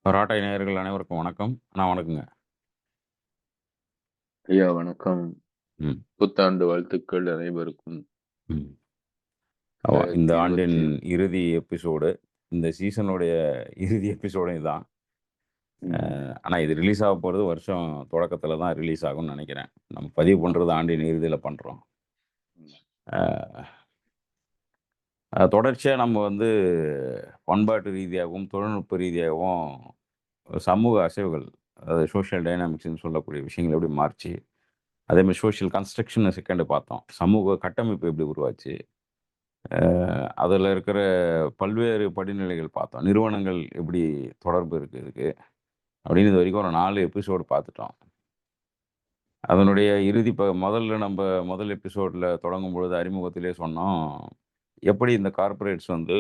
ராட்டை நேயர்கள் அனைவருக்கும் வணக்கம். வணக்கங்க. ஐயா வணக்கம். ம். புத்தாண்டு வாழ்த்துக்கள் அனைவருக்கும். ம். இந்த ஆண்டின் 2020 இறுதி எபிசோடு. இந்த சீசனுடைய இறுதி எபிசோடும் இதுதான். ஆனா இது ரிலீஸ் ஆக போறது வருஷம் தொடக்கத்துல தான் ரிலீஸ் ஆகும்னு நெனைக்கிறேன். நம்ம பதிவு பண்றது ஆண்டின் இறுதியில பண்றோம். அ தொடர்ச்சியா நம்ம வந்து பண்பாட்டு ரீதியாகவும், தொழில்நுட்ப ரீதியாகவும் சமூக அசைவுகள், அதாவது சோசியல் டைனாமிக்ஸ்ன்னு சொல்லக்கூடிய விஷயங்கள் எப்படி மாறுச்சு, அதேமாரி சோசியல் கன்ஸ்ட்ரக்ஷன் செகண்ட் பார்த்தோம். சமூக கட்டமைப்பு எப்படி உருவாச்சு, அதில இருக்கிற பல்வேறு படிநிலைகள் பார்த்தோம். நிறுவனங்கள் எப்படி தொடர்பு இருக்கு இதுக்கு, அப்படின்னு இது வரைக்கும் ஒரு 4 எபிசோடு பார்த்துட்டோம். அதனுடைய இறுதி முதல்ல முதல் எபிசோட்ல தொடங்கும்பொழுது அறிமுகத்திலே சொன்னோம். எப்படி இந்த கார்ப்பரேட்ஸ் வந்து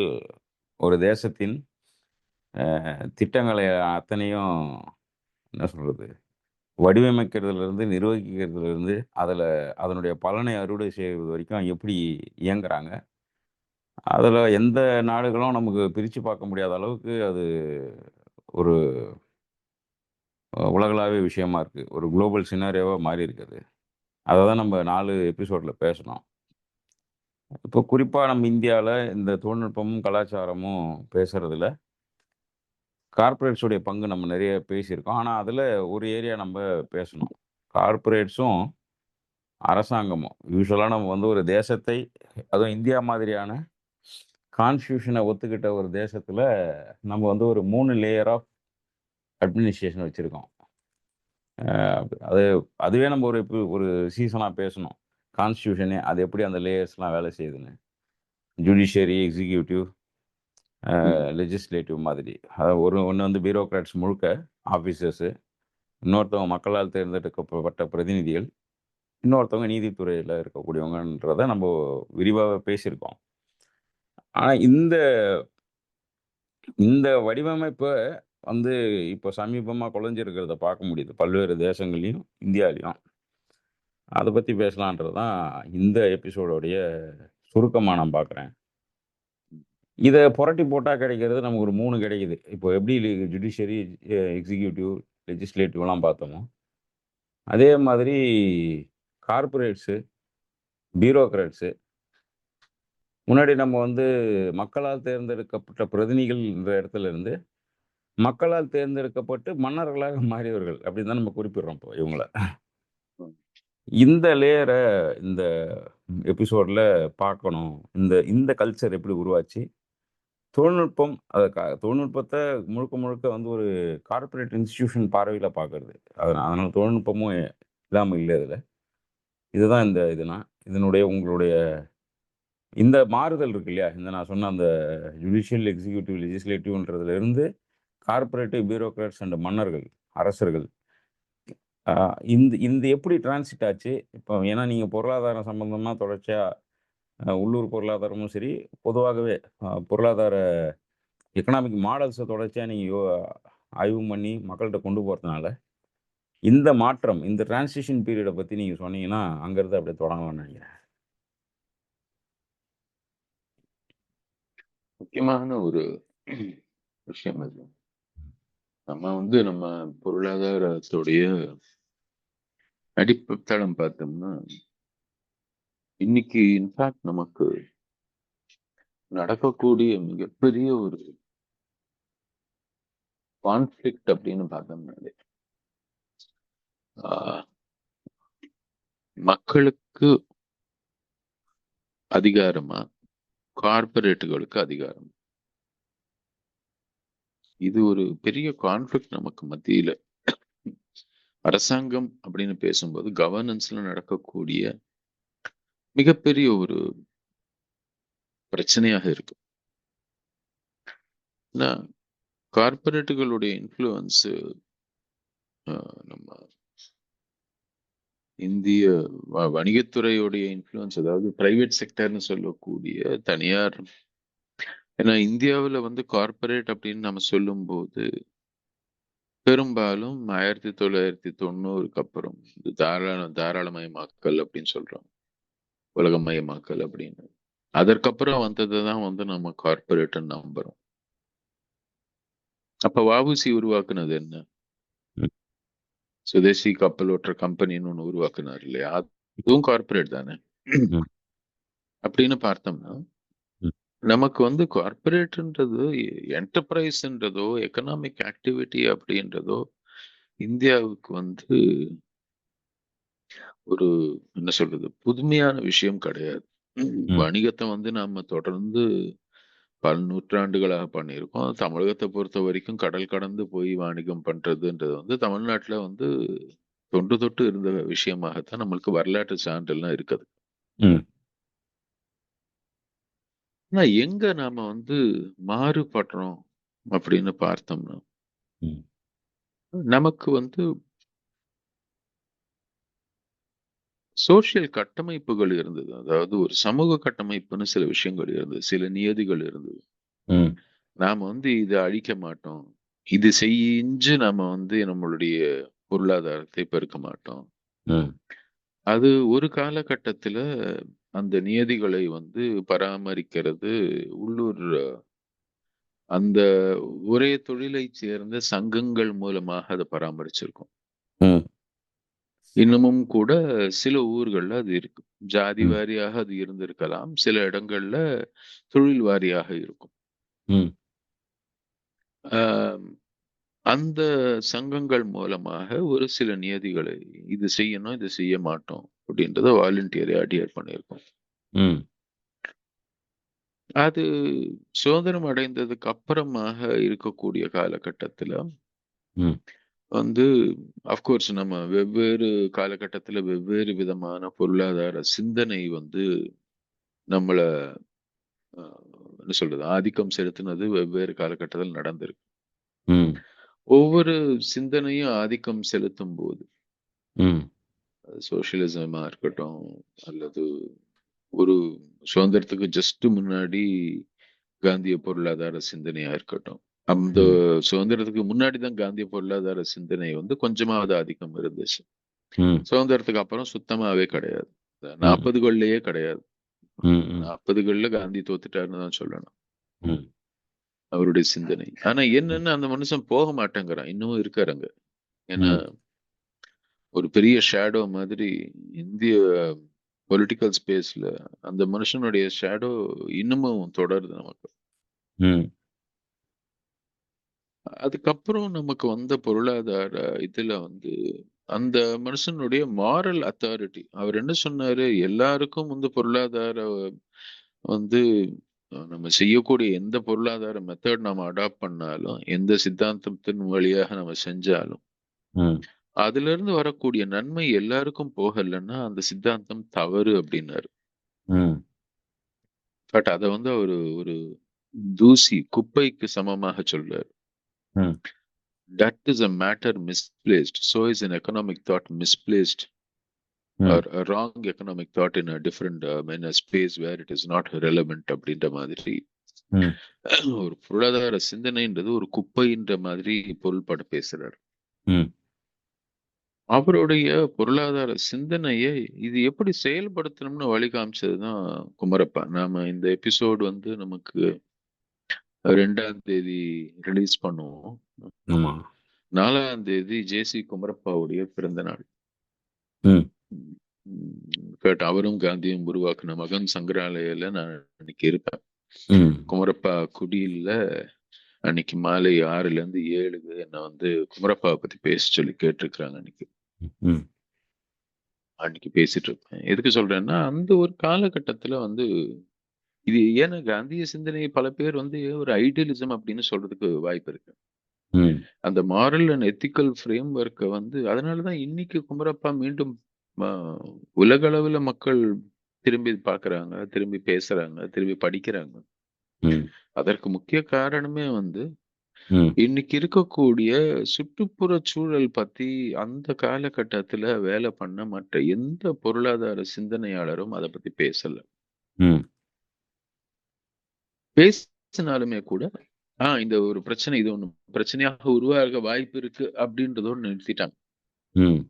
ஒரு தேசத்தின் திட்டங்களை அத்தனையும் என்ன சொல்றது? வடிவமைக்கிறதுலருந்து, நிர்வகிக்கிறதுலருந்து, அதனுடைய பலனை அறுவடை செய்வது வரைக்கும் எப்படி இயங்குறாங்க? அதுல எந்த நாடுகளும் நமக்கு பிரிச்சு பார்க்க முடியாத அளவுக்கு அது ஒரு உலகளாவிய விஷயமா இருக்கு. ஒரு குளோபல் சினாரியோவா மாறி இருக்குது. அத தான் நம்ம 4 எபிசோட்ல பேசுனோம். இப்போ குறிப்பா நம்ம இந்தியால இந்த தொழில்நுட்பமும், கலாச்சாரமும் பேசுறதுல கார்ப்பரேட்ஸ் உடைய பங்கு நம்ம நெறைய பேசியிருக்கோம். ஆனா, அதுல ஒரு ஏரியா நம்ம பேசணும். கார்ப்பரேட்ஸும், அரசாங்கமும் யூசுவலா நம்ம வந்து ஒரு தேசத்தை அதுவும் இந்தியா மாதிரியான கான்ஸ்டிடியூஷன ஒத்துக்கிட்ட ஒரு தேசத்துல நம்ம வந்து ஒரு 3 லேயர் ஆஃப் அட்மினிஸ்ட்ரேஷன் வச்சிருக்கோம். அ அது அதுவே நம்ம ஒரு சீசனா பேசணும். கான்ஸ்டிடியூஷனே அது எப்படி அந்த லேயர்ஸ்லாம் வேலை செய்யுதுன்னு. ஜுடிஷியரி, எக்ஸிக்யூட்டிவ், லெஜிஸ்லேட்டிவ் மாதிரி. ஒண்ணு வந்து பியூரோக்ராட்ஸ் முழுக்க ஆஃபீசர்ஸு, இன்னொருத்தவங்க மக்களால் தேர்ந்தெடுக்கப்பட்ட பிரதிநிதிகள், இன்னொருத்தவங்க நீதித்துறையில இருக்கக்கூடியவங்கன்றத நம்ம விரிவாவே பேசியிருக்கோம். ஆனா இந்த இந்த வடிவமைப்ப வந்து இப்போ சமீபமா குழஞ்சிருக்கிறத பார்க்க முடியுது. பல்வேறு தேசங்கள்லயும், இந்தியாலயும். அத பத்தி பேசலான்றது தான் இந்த எபிசோடோடைய சுருக்கமா நான் பார்க்குறேன். இத புரட்டி போட்டா கிடைக்கிறது நமக்கு ஒரு 3 கிடைக்குது. இப்போ எப்படி ஜுடிஷியரி, எக்ஸிக்யூட்டிவ், லெஜிஸ்லேட்டிவ்லாம் பார்த்தோமோ, அதே மாதிரி கார்ப்பரேட்ஸு, பியூரோக்ராட்ஸு, முன்னாடி நம்ம வந்து மக்களால் தேர்ந்தெடுக்கப்பட்ட பிரதிநிதிகள்ன்ற இடத்துல இருந்து, மக்களால் தேர்ந்தெடுக்கப்பட்டு மன்னர்களாக மாறியவர்கள் அப்படின்னு தான் நம்ம குறிப்பிடுறோம் இப்போ இவங்கள. இந்த லேயர இந்த எபிசோட்ல பார்க்கணும். இந்த இந்த கல்ச்சர் எப்படி உருவாச்சு? தொழில்நுட்பம் தொழில்நுட்பத்த முழுக்க முழுக்க வந்து ஒரு கார்ப்பரேட் இன்ஸ்டிடியூஷன் பார்வையில பார்க்கறது. அதனால தொழில்நுட்பமும் இல்லாம இல்ல இதுல. இதுதான் இதனுடைய உங்களுடைய இந்த மாறுதல் இருக்கு இல்லையா? இந்த நான் சொன்ன அந்த ஜுடிஷியல், எக்ஸிக்யூட்டிவ், லெஜிஸ்லேட்டிவ்ன்றதுல இருந்து கார்ப்பரேட், பியூரோக்ராட்ஸ் அண்ட் மன்னர்கள், அரசர்கள். ஆ இந்த எப்படி டிரான்சிட் ஆச்சு? இப்போ ஏன்னா நீங்க பொருளாதாரம் சம்பந்தமா தொடர்ச்சியா உள்ளூர் பொருளாதாரமும் சரி, பொதுவாகவே பொருளாதார எக்கனாமிக் மாடல்ஸ தொடர்ச்சியா நீங்க ஆய்வு பண்ணி மக்கள்ட்ட கொண்டு போறதுனால, இந்த மாற்றம், இந்த டிரான்சிஷன் பீரியட பத்தி நீங்க சொன்னீங்கன்னா, அங்கருந்து அப்படியே தொடங்கலாம்னு நெனைக்கிறேன். முக்கியமான ஒரு விஷயம் அது. நம்ம பொருளாதாரத்துடைய அடித்தளம் பார்த்தோம்னா, இன்னைக்கு இன்ஃபேக்ட் நமக்கு நடக்கக்கூடிய மிகப்பெரிய ஒரு கான்ஃப்ளிக்ட் அப்படின்னு பார்த்தோம்னாலே, ஆ மக்களுக்கு அதிகாரமா, கார்ப்பரேட்டுகளுக்கு அதிகாரம். இது ஒரு பெரிய கான்ஃப்ளிக்ட் நமக்கு மத்தியில. அரசாங்கம் அப்படின்னு பேசும்போது கவர்னன்ஸ்ல நடக்கக்கூடிய மிகப்பெரிய ஒரு பிரச்சனையாக இருக்கு. ஏன்னா கார்ப்பரேட்டுகளுடைய இன்ஃப்ளூயன்ஸ் நம்ம இந்திய வணிகத்துறையுடைய இன்ஃப்ளூயன்ஸ், அதாவது பிரைவேட் செக்டர்னு சொல்லக்கூடிய தனியார். ஏன்னா இந்தியாவுல வந்து கார்ப்பரேட் அப்படின்னு நம்ம சொல்லும்போது பெரும்பாலும் 1990க்கு அப்புறம் இது தாராளமயமாக்கல் அப்படின்னு சொல்றோம், உலகமயமாக்கல் அப்படின்னு. அதற்கப்புறம் வந்ததுதான் வந்து நம்ம கார்ப்பரேட் நம்புறோம். அப்ப வஉசி உருவாக்குனது என்ன? ம். சுதேசி கப்பல் ஓட்டுற கம்பெனின்னு ஒண்ணு உருவாக்குனார் இல்லையா? அதுவும் கார்ப்பரேட் தானே. ம். அப்படின்னு பார்த்தோம்னா ம். நமக்கு வந்து கார்ப்பரேட்ன்றது, என்டர்பிரைஸ்ன்றதோ, எக்கனாமிக் ஆக்டிவிட்டி அப்படின்றதோ இந்தியாவுக்கு வந்து ஒரு என்ன சொல்றது, புதுமையான விஷயம் கிடையாது. ம். வணிகத்தை வந்து நாம தொடர்ந்து பல நூற்றாண்டுகளாக பண்ணியிருக்கோம். தமிழகத்தை பொறுத்த வரைக்கும் கடல் கடந்து போய் வாணிகம் பண்றதுன்றது வந்து தமிழ்நாட்டுல வந்து தொன்று தொட்டு இருந்த விஷயமாகத்தான் நம்மளுக்கு வரலாற்று சான்றெல்லாம் இருக்குது. ம். ஆனா எங்க நாம வந்து மாறுபடுறோம் அப்படின்னு பார்த்தோம்னா, ம். நமக்கு வந்து சோசியல் கட்டமைப்புகள் இருந்தது. அதாவது ஒரு சமூக கட்டமைப்புன்னு சில விஷயங்கள் இருந்தது. சில நியதிகள் இருந்தது. ம். நாம வந்து இத அழிக்க மாட்டோம். இது செஞ்சு நாம வந்து நம்மளுடைய பொருளாதாரத்தை பெருக்க மாட்டோம். ம். அது ஒரு காலகட்டத்துல அந்த நியதிகளை வந்து பராமரிக்கிறது உள்ளூர் அந்த ஒரே தொழிலைச் சேர்ந்த சங்கங்கள் மூலமாக அத பராமரிச்சிருக்கோம். ம். இன்னமும் கூட சில ஊர்கள்ல அது இருக்கு. ஜாதி ம். வாரியாக அது இருந்திருக்கலாம். சில இடங்கள்ல தொழில் வாரியாக இருக்கும். ம். ஆ அந்த சங்கங்கள் மூலமாக ஒரு சில நியதிகளை இது செய்யணும், இது செய்ய மாட்டோம் அப்படின்றத வாலண்டியரா அடியர் பண்ணியிருக்கோம். ம். அது சுதந்திரம் அடைந்ததுக்கு அப்புறமாக இருக்கக்கூடிய காலகட்டத்துல ம். வந்து அஃப்கோர்ஸ் நம்ம வெவ்வேறு காலகட்டத்துல வெவ்வேறு விதமான பொருளாதார சிந்தனை வந்து நம்மள அ என்ன சொல்றது? ஆதிக்கம் செலுத்தினது வெவ்வேறு காலகட்டத்தில் நடந்திருக்கு. ம். ஒவ்வொரு சிந்தனையும் ஆதிக்கம் செலுத்தும்போது, ம். சோஷியலிசமா இருக்கட்டும், அல்லது ஒரு சுதந்திரத்துக்கு ஜஸ்ட் முன்னாடி காந்திய பொருளாதார சிந்தனையா இருக்கட்டும். அந்த ம். சுதந்திரத்துக்கு முன்னாடி தான் காந்திய பொருளாதார சிந்தனை வந்து கொஞ்சமாவது ஆதிக்கம் இருந்துச்சு. ம். சுதந்திரத்துக்கு அப்புறம் சுத்தமாவே கிடையாது. ம். 40கள்லயே கிடையாது. ம். ம். 40கள்ல காந்தி தோத்துட்டாருன்னு தான் சொல்லணும். ம். அவருடைய சிந்தனை. ஆனா என்னன்னு அந்த மனுஷன் போக மாட்டேங்கிறான். இன்னமும் இருக்காரு அங்க. ஏன்னா ம். ஒரு பெரிய ஷேடோ மாதிரி இந்திய பொலிட்டிக்கல் ஸ்பேஸ்ல அந்த மனுஷனுடைய ஷேடோ இன்னமும் தொடருது நமக்கு. ம். அதுக்கப்புறம் நமக்கு வந்த பொருளாதார இதுல வந்து அந்த மனுஷனுடைய மாரல் அத்தாரிட்டி அவர் என்ன சொன்னாரு, எல்லாருக்கும் வந்து பொருளாதார வந்து நம்ம செய்யக்கூடிய எந்த பொருளாதார மெத்தட் நம்ம அடாப்ட் பண்ணாலும், எந்த சித்தாந்தத்தின் வழியாக நம்ம செஞ்சாலும் ம். அதுல இருந்து வரக்கூடிய நன்மை எல்லாருக்கும் போகலைன்னா அந்த சித்தாந்தம் தவறு அப்படின்னாரு. ம். பட் அத வந்து அவரு ஒரு தூசி குப்பைக்கு சமமாக சொல்றாரு. ம். That is a matter misplaced. So is an economic thought misplaced or ம். a wrong economic thought in a different in a space where it is not relevant அப்படின்ற மாதிரி ம். ஒரு பொருளாதார சிந்தனைன்றது ஒரு குப்பைன்ற மாதிரி பொருள்பட பேசுறாரு. ம். அவருடைய பொருளாதார சிந்தனையை இது எப்படி செயல்படுத்தணும்னு வழி காமிச்சதுதான் குமரப்பா. நாம இந்த எபிசோடு வந்து நமக்கு 2ஆம் தேதி ரிலீஸ் பண்ணுவோம். ஆமா. 4ஆம் தேதி ஜே.சி. குமரப்பாவுடைய பிறந்த நாள். ம். பட் அவரும் காந்தியும் உருவாக்குன மகன் சங்கராலயில நான் அன்னைக்கு இருப்பேன். ம். குமரப்பா குடியில அன்னைக்கு மாலை 6ல இருந்து 7க்கு என்ன வந்து குமரப்பாவை பத்தி பேச சொல்லி கேட்டிருக்கிறாங்க அன்னைக்கு. ம். அன்னைக்கு பேசிட்டு இருப்பேன். எதுக்கு சொல்றேன்னா, அந்த ஒரு காலகட்டத்துல வந்து இது ஏன்னா காந்திய சிந்தனை பல பேர் வந்து ஒரு ஐடியலிசம் அப்படின்னு சொல்றதுக்கு வாய்ப்பு இருக்கு. ம். அந்த மாரல் அண்ட் எத்திக்கல் ஃப்ரேம் ஒர்க்க வந்து அதனாலதான் இன்னைக்கு குமரப்பா மீண்டும் அ உலக அளவுல மக்கள் திரும்பி பார்க்குறாங்க, திரும்பி பேசுறாங்க, திரும்பி படிக்கிறாங்க. ம். அதற்கு முக்கிய காரணமே வந்து ம். இன்னைக்கு இருக்கக்கூடிய சுற்றுப்புற சூழல் பத்தி அந்த காலகட்டத்துல வேலை பண்ண மற்ற எந்த பொருளாதார சிந்தனையாளரும் அத பத்தி பேசல. ம். பேசினாலுமே கூட, இந்த ஒரு பிரச்சனை இது ஒண்ணு பிரச்சனையாக உருவாக வாய்ப்பு இருக்கு அப்படின்றதோட நிறுத்திட்டாங்க. ம்.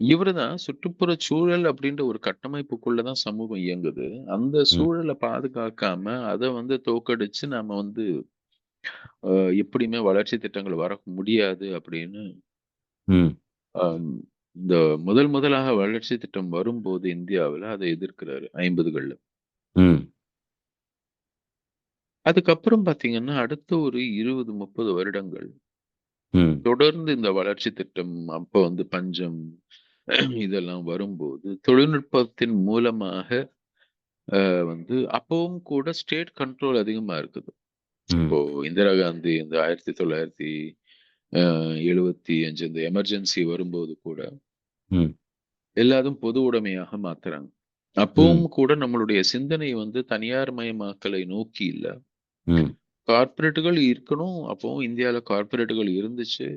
இவருதான் சுற்றுப்புற சூழல் அப்படின்ற ஒரு கட்டமைப்புக்குள்ள தான் சமூகம் இயங்குது. அந்த ம். சூழல பாதுகாக்காம, அத வந்து தோற்கடிச்சு நாம வந்து எப்படியுமே வளர்ச்சி திட்டங்கள் வர முடியாது அப்படின்னு ம். ஆம், இந்த முதலாக வளர்ச்சி திட்டம் வரும்போது இந்தியாவுல அதை எதிர்க்கிறாரு 50கள்ல. ம். அதுக்கப்புறம் பாத்தீங்கன்னா அடுத்த ஒரு 20-30 வருடங்கள் ம். தொடர்ந்து இந்த வளர்ச்சி திட்டம், அப்ப வந்து பஞ்சம் இதெல்லாம் வரும்போது தொழில்நுட்பத்தின் மூலமாக வந்து அப்பவும் கூட ஸ்டேட் கண்ட்ரோல் அதிகமா இருக்குது. ம். இப்போ இந்திரா காந்தி இந்த 1975 இந்த எமர்ஜென்சி வரும்போது கூட ம். எல்லாரும் பொது உடைமையாக மாத்துறாங்க. அப்பவும் ம். கூட நம்மளுடைய சிந்தனை வந்து தனியார் மயமாக்கலை நோக்கி இல்ல. ம். கார்ப்பரேட்டுகள் இருக்கணும். அப்பவும் இந்தியால கார்ப்பரேட்டுகள் இருந்துச்சு.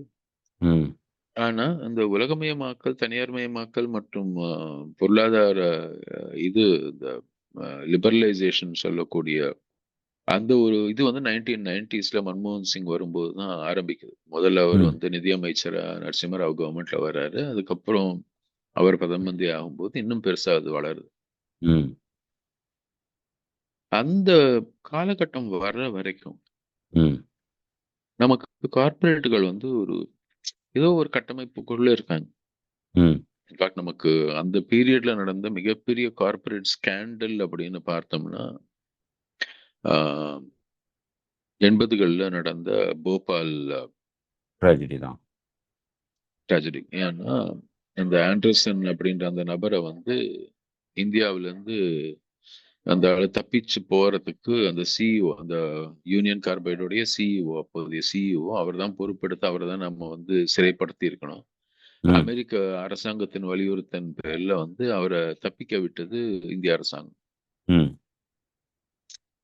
ம். ஆனா, அந்த உலகமயமாக்கல், தனியார்மயமாக்கல் மற்றும் பொருளாதார இது இந்த லிபரலைசேஷன் சொல்லக்கூடிய அந்த ஒரு இது வந்து 1990ஸ்ல மன்மோகன் சிங் வரும்போது தான் ஆரம்பிக்குது. முதல்ல அவர் ம். வந்து நிதியமைச்சரா நரசிம்மராவ் கவர்மெண்ட்ல வர்றாரு. அதுக்கப்புறம் அவர் பிரதம மந்திரி ஆகும்போது இன்னும் பெருசா அது வளருது. ம். அந்த காலகட்டம் வர்ற வரைக்கும் ம். நமக்கு கார்ப்பரேட்டுகள் வந்து ஒரு ஏதோ ஒரு கட்டமைப்புக்குள்ள இருக்காங்க. ம். இன்ஃபேக்ட் நமக்கு அந்த பீரியட்ல நடந்த மிகப்பெரிய கார்ப்பரேட் ஸ்கேண்டல் அப்படின்னு பார்த்தோம்னா, ஆ 80கள்ல நடந்த போபால் ட்ராஜடி தான். ட்ராஜடி. ஏன்னா, இந்த ஆண்டர்சன் அப்படின்ற அந்த நபர வந்து இந்தியாவிலிருந்து அந்த ஆளு தப்பிச்சு போறதுக்கு அந்த சிஇஓ அந்த யூனியன் கார்பைடுடைய சிஇஓ அப்போதைய சிஇஓ அவர்தான் பொறுப்பெடுத்து அவர்தான் நம்ம வந்து சிறைப்படுத்தி இருக்கணும். ம். அமெரிக்க அரசாங்கத்தின் வலியுறுத்தின் பேர்ல வந்து அவர தப்பிக்க விட்டது இந்திய அரசாங்கம். ம்.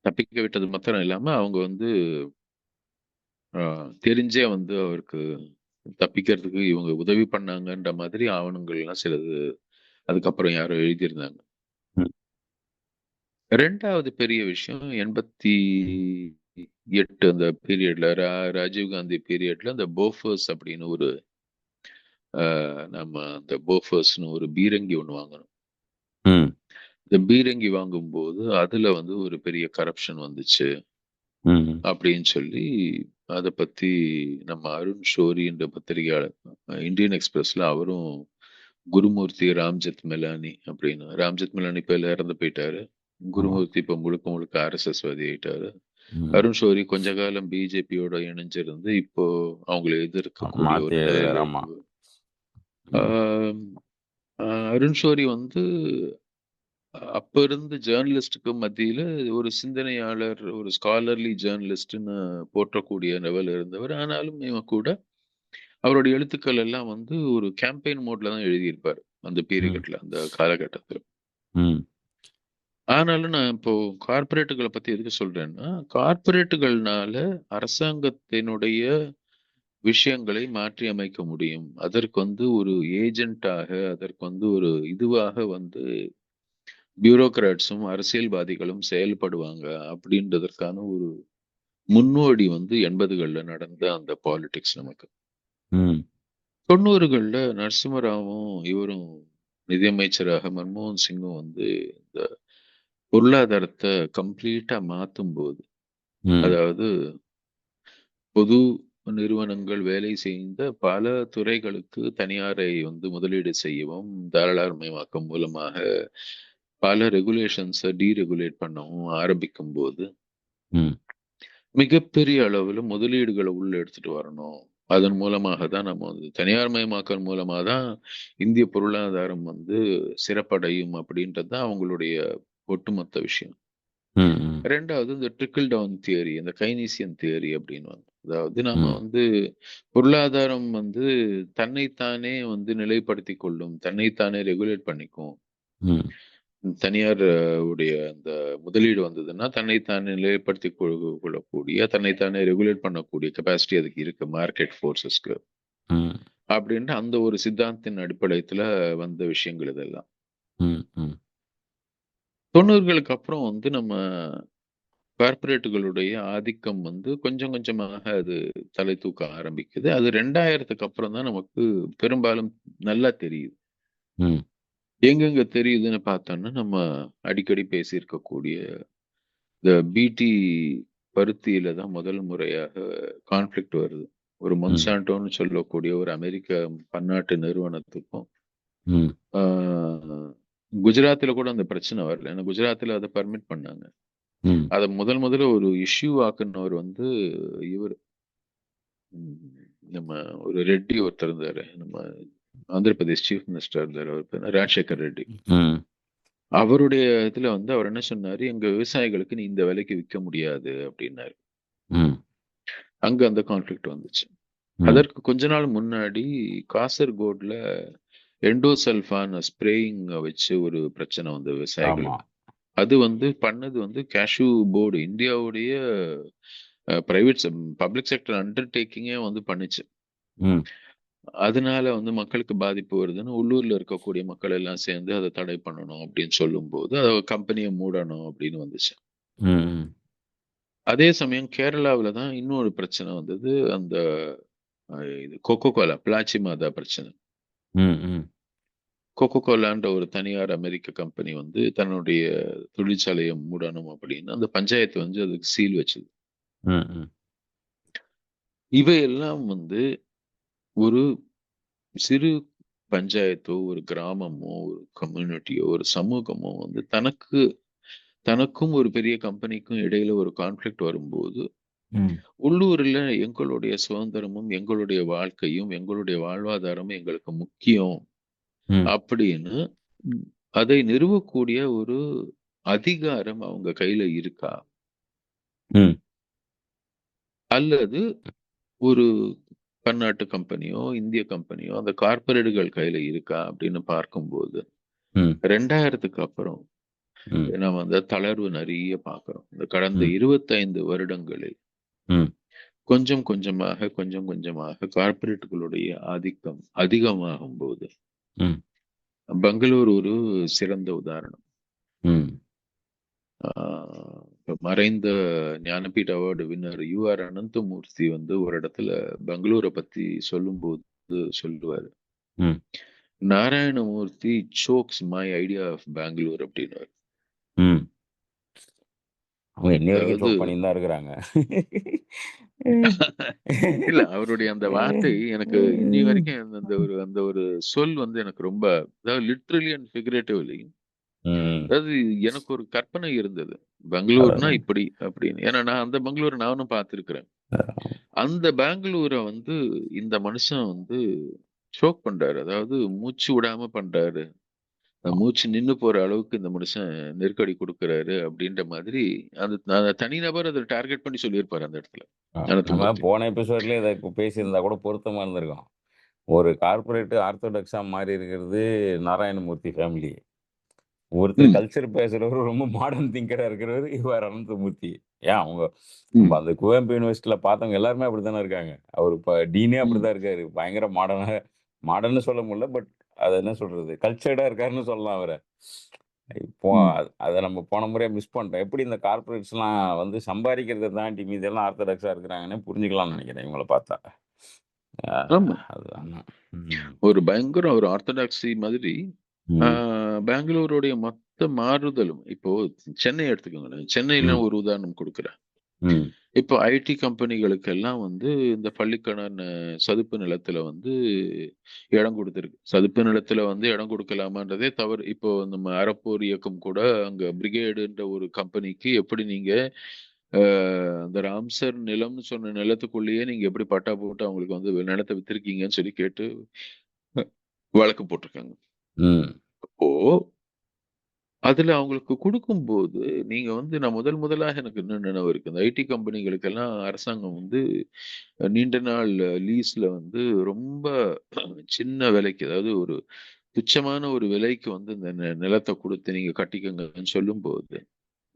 தப்பிக்க விட்டது மாத்திரம் இல்லாம அவங்க வந்து தெரிஞ்சே வந்து அவருக்கு தப்பிக்கிறதுக்கு இவங்க உதவி பண்ணாங்கன்ற மாதிரி ஆவணங்கள்லாம் சிலது அதுக்கப்புறம் யாரோ எழுதியிருந்தாங்க. ம். 2வது பெரிய விஷயம் 88 அந்த பீரியட்ல ராஜீவ் காந்தி பீரியட்ல அந்த போஃபர்ஸ் அப்படின்னு ஒரு நம்ம அந்த போஃபர்ஸ்னு ஒரு பீரங்கி ஒண்ணு வாங்கணும். ம். இந்த பீரங்கி வாங்கும்போது அதுல வந்து ஒரு பெரிய கரப்ஷன் வந்துச்சு ம். அப்படின்னு சொல்லி அத பத்தி நம்ம அருண் ஷோரி என்ற பத்திரிகையாளர் இந்தியன் எக்ஸ்பிரஸ்ல அவரும் குருமூர்த்தி ராம்ஜெத் மிலானி அப்படின்னு ராம்ஜெத் மிலானி இப்ப இறந்து போயிட்டாரு. ஆமா. குருமூர்த்தி இப்ப முழுக்க முழுக்க ஆர்எஸ்எஸ் வாதி ஆயிட்டாரு. ம். அருண் ஷோரி கொஞ்ச காலம் பிஜேபியோட இணைஞ்சிருந்து இப்போ அவங்களை எதிர்க்கக்கூடிய மாத்தி ஒரு எழுதுறாரு. நிலையில ஆமா. இருக்கு. ம். ஆம், அருண் ஷோரி வந்து அப்ப இருந்த ஜேர்னலிஸ்டுக்கு மத்தியில ஒரு சிந்தனையாளர், ஒரு ஸ்காலர்லி ஜேர்னலிஸ்ட்ன்னு போற்றக்கூடிய லெவல்ல இருந்தவர். ஆனாலும் இவன் கூட அவருடைய எழுத்துக்கள் எல்லாம் வந்து ஒரு கேம்பெயின் மோட்ல தான் எழுதியிருப்பாரு. அந்த ம். பீரியட்ல, அந்த காலகட்டத்துல. ம். ஆனாலும் நான் இப்போ கார்ப்பரேட்டுகள பத்தி எதுக்கு சொல்றேன்னா, கார்ப்பரேட்டுகள்னால அரசாங்கத்தினுடைய விஷயங்களை மாற்றி அமைக்க முடியும். அதற்கு வந்து ஒரு ஏஜென்ட்டாக, அதற்கு வந்து ஒரு இதுவாக வந்து பியூரோகிராட்ஸும், அரசியல்வாதிகளும் செயல்படுவாங்க அப்படின்றதற்கான ஒரு முன்னோடி வந்து 80கள்ல நடந்த அந்த பாலிடிக்ஸ் நமக்கு. ம். 90கள்ல நரசிம்மராவும், இவரும் நிதியமைச்சராக மன்மோகன் சிங்கும் வந்து இந்த பொருளாதாரத்த கம்ப்ளீட்டா மாத்தும்போது, ம். அதாவது பொது நிறுவனங்கள் வேலை செய்த பல துறைகளுக்கு தனியாரை வந்து முதலீடு செய்யவும், தாராளமயமாக்கம் மூலமாக பல ரெகுலேஷன்ஸ டீரெகுலேட் பண்ணவும் ஆரம்பிக்கும்போது, ம். மிகப்பெரிய அளவுல முதலீடுகள உள்ள எடுத்துட்டு வரணும். அதன் மூலமாக தான் நம்ம வந்து தனியார்மயமாக்கல் மூலமா தான் இந்திய பொருளாதாரம் வந்து சிறப்படையும் அப்படின்றது தான் அவங்களுடைய ஒட்டுமொத்த விஷயம். ம். 2வது இந்த ட்ரிக்கிள் டவுன் தியரி, இந்த கைனீசியன் தியரி அப்படின்னுவாங்க. அதாவது நம்ம ம். வந்து பொருளாதாரம் வந்து தன்னைத்தானே வந்து நிலைப்படுத்திக் கொள்ளும். தன்னைத்தானே ரெகுலேட் பண்ணிக்கும். ம். தனியார் உடைய அந்த முதலீடு வந்ததுன்னா, தன்னைத்தானே நிலைப்படுத்திக் கொள்ளக்கூடிய, தன்னைத்தானே ரெகுலேட் பண்ணக்கூடிய கெப்பாசிட்டி அதுக்கு இருக்கு மார்க்கெட் ஃபோர்ஸஸ்க்கு. ம். அப்படின்ட்டு அந்த ஒரு சித்தாந்தத்தின் அடிப்படைத்துல வந்த விஷயங்கள் இதெல்லாம். ம். ம். 90களுக்கு அப்புறம் வந்து நம்ம கார்ப்பரேட்டுகளுடைய ஆதிக்கம் வந்து கொஞ்சம் கொஞ்சமாக அது தலை தூக்க ஆரம்பிக்குது. அது 2000க்கு அப்புறம் தான் நமக்கு பெரும்பாலும் நல்லா தெரியுது. ம். எங்கெங்க தெரியுதுன்னு பார்த்தோம்னா, நம்ம அடிக்கடி பேசியிருக்கக்கூடிய இந்த பிடி பருத்தியில தான் முதல் முறையாக கான்ஃப்ளிக்ட் வருது. ஒரு ம் மொன்சான்டோன்னு சொல்லக்கூடிய ஒரு அமெரிக்க பன்னாட்டு நிறுவனத்துக்கும் ம் ஆஹ், குஜராத்ல கூட அந்த பிரச்சனை வரல. ஏன்னா குஜராத்ல அதை பர்மிட் பண்ணாங்க. ம் அதை முதல்ல ஒரு இஷ்யூ ஆக்குனவர் வந்து இவர் நம்ம ஒரு ரெட்டி ஒருத்தர் இருந்தாரு. நம்ம ஆந்திர பிரதேஷ் சீஃப் மினிஸ்டர் இருந்தாரு. அவர் பேரு ராஜசேகர் ரெட்டி. ம் அவருடைய இதுல வந்து அவர் என்ன சொன்னாரு, எங்க விவசாயிகளுக்கு நீ இந்த விலைக்கு விற்க முடியாது அப்படின்னாரு. ம் அங்க அந்த கான்ஃபிளிக்ட் வந்துச்சு. ம் அதற்கு கொஞ்ச நாள் முன்னாடி காசர்கோட்ல எண்டோசல்ஃபான் ஸ்ப்ரேயிங் வச்சு ஒரு பிரச்சனை வந்து ஆமா விவசாயிகளுக்கு. அது வந்து பண்ணது வந்து கேஷ்யூ போர்டு, இந்தியாவுடைய பிரைவேட் பப்ளிக் செக்டர் அண்டர்டேக்கிங்கே வந்து பண்ணுச்சு. ம் அதனால வந்து மக்களுக்கு பாதிப்பு வருதுன்னு உள்ளூர்ல இருக்கக்கூடிய மக்கள் எல்லாம் சேர்ந்து அதை தடை பண்ணணும் அப்படின்னு சொல்லும்போது அதை கம்பெனியை மூடணும் அப்படின்னு வந்துச்சு. ம் அதே சமயம் கேரளாவுல தான் இன்னொரு பிரச்சனை வந்தது. அந்த இது கொக்கோ கோலா பிளாச்சி மாதா பிரச்சனை. ம் ம் கொக்கோ கோலான்ற ஒரு தனியார் அமெரிக்க கம்பெனி வந்து தன்னுடைய தொழிற்சாலையை மூடணும் அப்படின்னு அந்த பஞ்சாயத்து வந்து அதுக்கு சீல் வச்சது. ம் ம் இவையெல்லாம் வந்து ஒரு சிறு பஞ்சாயத்தோ ஒரு கிராமமோ ஒரு கம்யூனிட்டியோ ஒரு சமூகமோ வந்து தனக்கும் ஒரு பெரிய கம்பெனிக்கும் இடையில ஒரு கான்ஃபிளிக்ட் வரும்போது ம் உள்ளூர்ல எங்களுடைய சுதந்திரமும் எங்களுடைய வாழ்க்கையும் எங்களுடைய வாழ்வாதாரமும் எங்களுக்கு முக்கியம் ம் அப்படின்னு ம், அதை நிறுவக்கூடிய ஒரு அதிகாரம் அவங்க கையில இருக்கா, ம் அல்லது ஒரு பன்னாட்டு கம்பெனியோ இந்திய கம்பெனியோ அந்த கார்ப்பரேட்டுகள் கையில இருக்கா அப்படின்னு பார்க்கும்போது ம் 2000க்கு அப்புறம் ம் நம்ம அந்த தளர்வு நிறைய பார்க்கிறோம். இந்த கடந்த ம் 25 வருடங்களில் ம் கொஞ்சம் கொஞ்சமாக கார்ப்பரேட்டுகளுடைய ஆதிக்கம் அதிகமாகும் போது ம் பெங்களூர் ஒரு சிறந்த உதாரணம். ம் இப்ப மறைந்த Jnanpith award winner U R Ananthamurthy வந்து ஒரு இடத்துல பெங்களூரை பத்தி சொல்லும்போது சொல்லுவாரு, ம் Narayana Murthy sucks my idea of Bangalore அப்படின்னு. ம் அவங்க இன்னி வரைக்கும் அதாவது சோக் பண்ணிட்டு தான் இருக்கிறாங்க. இல்ல அவருடைய அந்த வார்த்தை எனக்கு இன்னி வரைக்கும் அந்த ஒரு சொல் வந்து எனக்கு ரொம்ப, அதாவது லிட்ரலி அண்ட் ஃபிகரேட்டிவ்லி, ம். அதாவது எனக்கு ஒரு கற்பனை இருந்தது பெங்களூர்னா அதான். இப்படி அப்படின்னு. ஏன்னா நான் அந்த பெங்களூர் நானும் பார்த்திருக்கிறேன். அந்த பெங்களூரை வந்து இந்த மனுஷன் வந்து ஷோக் பண்றாரு, அதாவது மூச்சு விடாம பண்றாரு, மூச்சு நின்னு போற அளவுக்கு இந்த மனுஷன் நெருக்கடி கொடுக்கறாரு அப்படின்ற மாதிரி அந்த தனிநபர் அதை டார்கெட் பண்ணி சொல்லியிருப்பாரு அந்த இடத்துல நம்ம அனந்தமூர்த்தி. போன எபிசோட்லயே இதை பேசியிருந்தா கூட பொருத்தமா இருந்திருக்கும். ஒரு கார்ப்பரேட் ஆர்த்தோடாக்ஸா மாறி இருக்கிறது நாராயணமூர்த்தி ஃபேமிலி. ஒருத்தர் ம், கல்ச்சர் பேசுறவரு ரொம்ப மாடர்ன் திங்கரா இருக்கிறவரு இவர் அனந்தமூர்த்தி. ஏன் அவங்க நம்ம ம், அந்த குவெம்பு யூனிவர்சிட்டியில பார்த்தவங்க எல்லாருமே அப்படித்தானே இருக்காங்க. அவர் இப்ப டீனே ம், அப்படிதான் இருக்காரு. பயங்கர மாடர்ன்னு சொல்ல முடியல. பட் அது என்ன சொல்றது? கல்ச்சர்டா இருக்காருன்னு சொல்லலாம் அவர. இப்போ ம். அத நம்ம போன முறையே மிஸ் பண்ணிட்டோம். எப்படி இந்த கார்ப்பரேட்ஸ்லாம் வந்து சம்பாரிக்கிறத தாண்டி மீதியெல்லாம் ஆர்த்தடாக்ஸா இருக்கிறாங்கன்னே புரிஞ்சுக்கலாம்னு நினைக்கிறேன் இவங்கள பார்த்தா. அ ஆமா, அதுதான். ம். ஒரு பயங்கர ஒரு ஆர்த்தடாக்ஸி மாதிரி. ம். பெங்களூருடைய மொத்த மாறுதலும் இப்போ சென்னை எடுத்துக்கோங்களேன். சென்னையில ம். ஒரு உதாரணம் கொடுக்குறேன். ம். இப்போ ஐடி கம்பெனிகளுக்கெல்லாம் வந்து இந்த பள்ளிக்கரண சதுப்பு நிலத்துல வந்து இடம் கொடுத்துருக்கு. சதுப்பு நிலத்துல வந்து இடம் கொடுக்கலாமான்றதே தவறு. இப்போ நம்ம அறப்போர் இயக்கம் கூட அங்க பிரிகேடுன்ற ஒரு கம்பெனிக்கு எப்படி நீங்க அந்த ராம்சர் நிலம்னு சொன்ன நிலத்துக்குள்ளேயே நீங்க எப்படி பட்டா போட்டு அவங்களுக்கு வந்து நிலத்தை வித்திருக்கீங்கன்னு சொல்லி கேட்டு வழக்கு போட்டிருக்காங்க. ம். அப்போ அதுல அவங்களுக்கு குடுக்கும்போது, நீங்க வந்து நான் முதலாக எனக்கு இன்னும் நினைவு இருக்கு. இந்த ஐடி கம்பெனிகளுக்கெல்லாம் அரசாங்கம் வந்து நீண்ட நாள் லீஸ்ல வந்து ரொம்ப சின்ன விலைக்கு, அதாவது ஒரு துச்சமான ஒரு விலைக்கு வந்து இந்த நிலத்த குடுத்து நீங்க கட்டிக்கங்கன்னு சொல்லும்போது,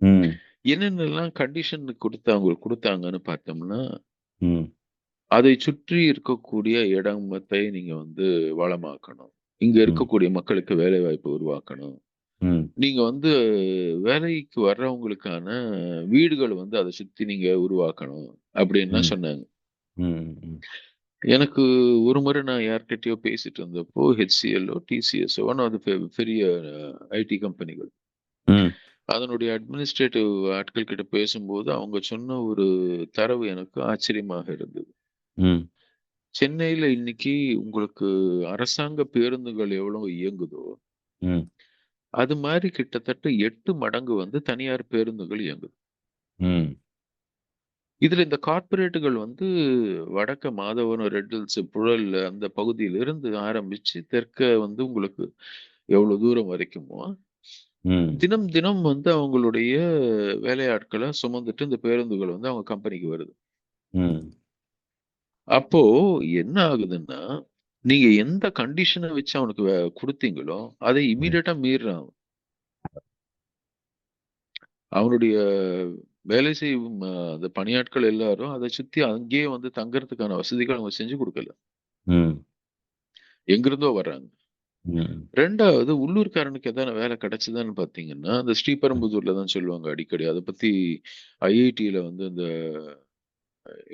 ம். என்னென்னலாம் கண்டிஷன் அவங்களுக்கு குடுத்தாங்கன்னு பார்த்தோம்னா, ம். அதை சுற்றி இருக்கக்கூடிய இடமத்தை நீங்க வந்து வளமாக்கணும். இங்க ம். இருக்கக்கூடிய மக்களுக்கு வேலைவாய்ப்பு உருவாக்கணும். ம். நீங்க வந்து வேலைக்கு வர்றவங்களுக்கான வீடுகள் வந்து அதை சுத்தி நீங்க உருவாக்கணும் அப்படின்னு ம். சொன்னாங்க. ம். ம். எனக்கு ஒரு முறை நான் யார்கிட்டயோ பேசிட்டு இருந்தப்போ ஹெச்சிஎல்லோ டிசிஎஸ்ஓ ஒன் ஆஃப் பெரிய ஐடி கம்பெனிகள் ம். அதனுடைய அட்மினிஸ்ட்ரேட்டிவ் ஆட்கள் கிட்ட பேசும்போது அவங்க சொன்ன ஒரு தரவு எனக்கு ஆச்சரியமாக இருந்தது. ம். சென்னையில இன்னைக்கு உங்களுக்கு அரசாங்க பேருந்துகள் எவ்வளவு இயங்குதோ, ம். அது மாரி கிட்டத்தட்ட 8 மடங்கு வந்து தனியார் பேருந்துகள் இயங்குது. ம். இதுல இந்த கார்ப்பரேட்டுகள் வந்து வடக்க மாதவரம், ரெட் ஹில்ஸ், புழல் அந்த பகுதியிலிருந்து ஆரம்பிச்சு தெற்க வந்து உங்களுக்கு எவ்வளவு தூரம் வரைக்குமோ, ம். தினம் தினம் வந்து அவங்களுடைய வேலையாட்கள சுமந்துட்டு இந்த பேருந்துகள் வந்து அவங்க கம்பெனிக்கு வருது. ம். அப்போ என்ன ஆகுதுன்னா, நீங்க எந்த கண்டிஷன வச்சு அவனுக்கு குடுத்தீங்களோ, அதை ம். இம்மீடியட்டா மீறுறான் அவன். அவனுடைய வேலை செய்யும் அந்த பணியாட்கள் எல்லாரும் அத சுத்தி அங்கேயே வந்து தங்கறதுக்கான வசதிகள் அவங்க செஞ்சு குடுக்கல. ம். எங்கிருந்தோ வர்றாங்க. ம். 2வது உள்ளூர்காரனுக்கு எதான வேலை கிடைச்சதான்னு பார்த்தீங்கன்னா, அந்த ம். ஸ்ரீபெரும்புதூர்ல தான் சொல்லுவாங்க அடிக்கடி. அத பத்தி ஐஐடில வந்து அந்த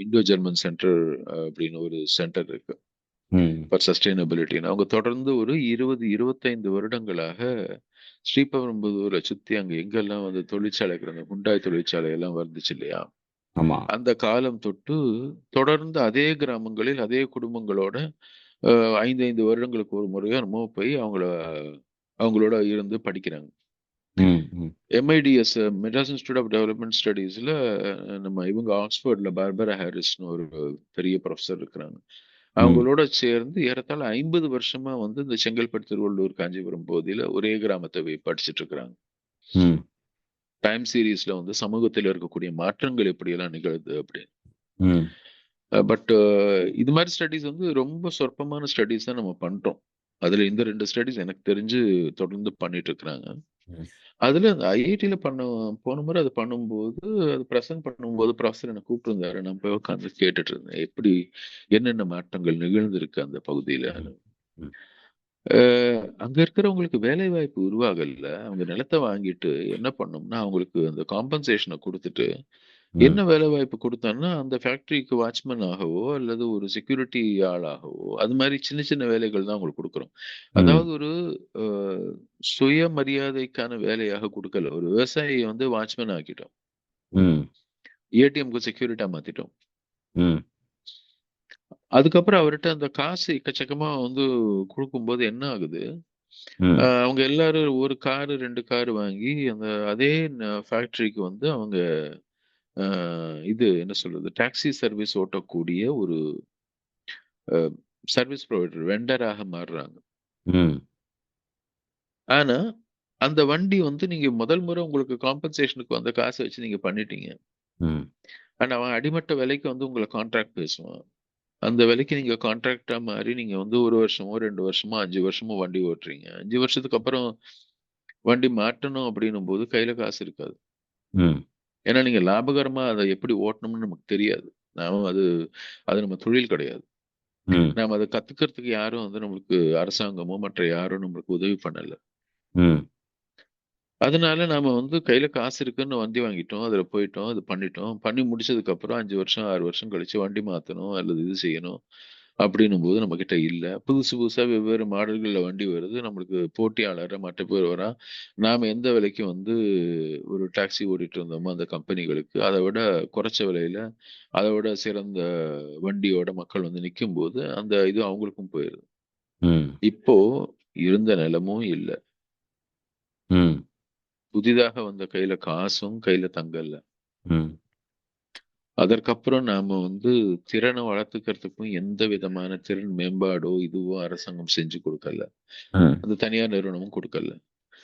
இண்டோ ஜெர்மன் சென்டர் அப்படின்னு ஒரு சென்டர் இருக்கு. ம். ஃபார் சஸ்டெய்னபிலிட்டின்னு. அவங்க தொடர்ந்து ஒரு 20, 25 வருடங்களாக ஸ்ரீபெரும்புதூர சுத்தி அங்க எங்கெல்லாம் வந்து தொழிற்சாலைகள் அந்த ஹுண்டாய் தொழிற்சாலை எல்லாம் வந்துச்சு இல்லையா? ஆமா. அந்த காலம் தொட்டு தொடர்ந்து அதே கிராமங்களில் அதே குடும்பங்களோட அ 5, 5 வருடங்களுக்கு ஒரு முறையோ என்னமோ போய் அவங்களோட இருந்து படிக்கிறாங்க. ம். ம். MIDS Madras institute of development ஸ்டடீஸ்ல நம்ம இவங்க ஆக்ஸ்ஃபோர்ட்ல பார்பரா ஹாரிஸ்ன்னு ஒரு பெரிய புரொஃபசர் இருக்கிறாங்க. ம். அவங்களோட சேர்ந்து ஏறத்தாழ 50 வருஷமா வந்து இந்த செங்கல்பட்டு, திருவள்ளூர், காஞ்சிபுரம் பகுதியில ஒரே கிராமத்த போய் படிச்சுட்டு இருக்கிறாங்க. ம். டைம் சீரிஸ்ல வந்து சமூகத்துல இருக்கக்கூடிய மாற்றங்கள் எப்படியெல்லாம் நிகழுது அப்படின்னு. ம். பட் இது மாரி ஸ்டடீஸ் வந்து ரொம்ப சொற்பமான ஸ்டடீஸ் தான் நம்ம பண்றோம். அதுல இந்த 2 ஸ்டடீஸ் எனக்கு தெரிஞ்சு தொடர்ந்து பண்ணிட்டு இருக்கிறாங்க. ம். அதுல அந்த ஐஐடில போன முறை அது பண்ணும்போது, அது பிரசன்ட் பண்ணும்போது ப்ரொஃபசர் என்ன கூப்பிட்டுருந்தாரு. நான் போய் உட்கார்ந்து கேட்டுட்டு இருந்தேன். எப்படி என்னென்ன மாற்றங்கள் நிகழ்ந்திருக்கு அந்த ம். பகுதியிலன்னு. ம். அ அங்க இருக்கிறவங்களுக்கு வேலைவாய்ப்பு உருவாகல. அவங்க நிலத்த வாங்கிட்டு என்ன பண்ணோம்னா, அவங்களுக்கு அந்த காம்பன்சேஷன குடுத்துட்டு, ம். என்ன வேலைவாய்ப்பு குடுத்தோம்னா, அந்த ஃபேக்டரிக்கு வாட்ச்மேன் ஆகவோ, அல்லது ஒரு செக்யூரிட்டி ஆளாகவோ, அது மாரி சின்ன சின்ன வேலைகள் தான் அவங்களுக்கு குடுக்குறோம். ம். அதாவது ஒரு அ சுயமரியாதைக்கான வேலையாக குடுக்கல. ஒரு விவசாயிய வந்து வாட்ச்மேன் ஆக்கிட்டோம். ம். ஏடிஎம்க்கு செக்யூரிட்டா மாத்திட்டோம். ம். அதுக்கப்புறம் அவர்ட்ட அந்த காசு எக்கச்சக்கமா வந்து குடுக்கும்போது என்ன ஆகுது, ம். அவங்க எல்லாரும் 1 காரு, 2 காரு வாங்கி அந்த அதே ஃபேக்டரிக்கு வந்து அவங்க அ இது என்ன சொல்றது? டாக்ஸி சர்வீஸ் ஓட்டக்கூடிய ஒரு அ சர்வீஸ் புரொவைடர் வெண்டராக மாறுறாங்க. ம். ஆனா, அந்த வண்டி வந்து நீங்க முதல் முறை உங்களுக்கு காம்பன்சேஷனுக்கு வந்த காச வச்சு நீங்க பண்ணிட்டீங்க. ம். ஆனா, அவன் அடிமட்ட விலைக்கு வந்து உங்கள கான்ட்ராக்ட் பேசுவான். அந்த விலைக்கு நீங்க கான்ட்ராக்ட்டா மாறி நீங்க வந்து 1 வருஷமோ, 2 வருஷமோ, 5 வருஷமோ வண்டி ஓட்டுறீங்க. 5 வருஷத்துக்கு அப்புறம் வண்டி மாற்றணும் அப்படின்னும்போது கையில காசு இருக்காது. ம். ஏன்னா, நீங்க லாபகரமா அத எப்படி ஓட்டணும்னு நமக்கு தெரியாது. நாம அது அது நம்ம தொழில் கிடையாது. ம். நாம அத கத்துக்கிறதுக்கு யாரும் வந்து நம்மளுக்கு அரசாங்கமோ, மற்ற யாரும் நம்மளுக்கு உதவி பண்ணல. ம். அதனால நாம வந்து கையில காசு இருக்குன்னு வண்டி வாங்கிட்டோம். அதுல போயிட்டோம். அது பண்ணிட்டோம். பண்ணி முடிச்சதுக்கப்புறம் 5 வருஷம், 6 வருஷம் கழிச்சு வண்டி மாத்தணும் அல்லது இது செய்யணும். அப்படின்னும்போது நம்மகிட்ட இல்ல. புதுசு புதுசா வெவ்வேறு மாடல்கள்ல வண்டி வருது. நம்மளுக்கு போட்டியாளர் மற்ற பேர் வரான். நாம எந்த விலைக்கு வந்து ஒரு டாக்ஸி ஓட்டிட்டு இருந்தோமோ அந்த கம்பெனிகளுக்கு, அத விட குறைச்ச விலையில, அத விட சிறந்த வண்டியோட மக்கள் வந்து நிக்கும்போது, அந்த இது அவங்களுக்கும் போயிருது. ம். இப்போ இருந்த நிலமும் இல்ல. ம். புதிதாக வந்த கையில காசும் கையில தங்கல. ம். அதற்கப்புறம் நாம வந்து திறன வளர்த்துக்கிறதுக்கும் எந்த விதமான திறன் மேம்பாடோ, இதுவோ அரசாங்கம் செஞ்சு குடுக்கல. ம். அந்த தனியார் நிறுவனமும் குடுக்கல.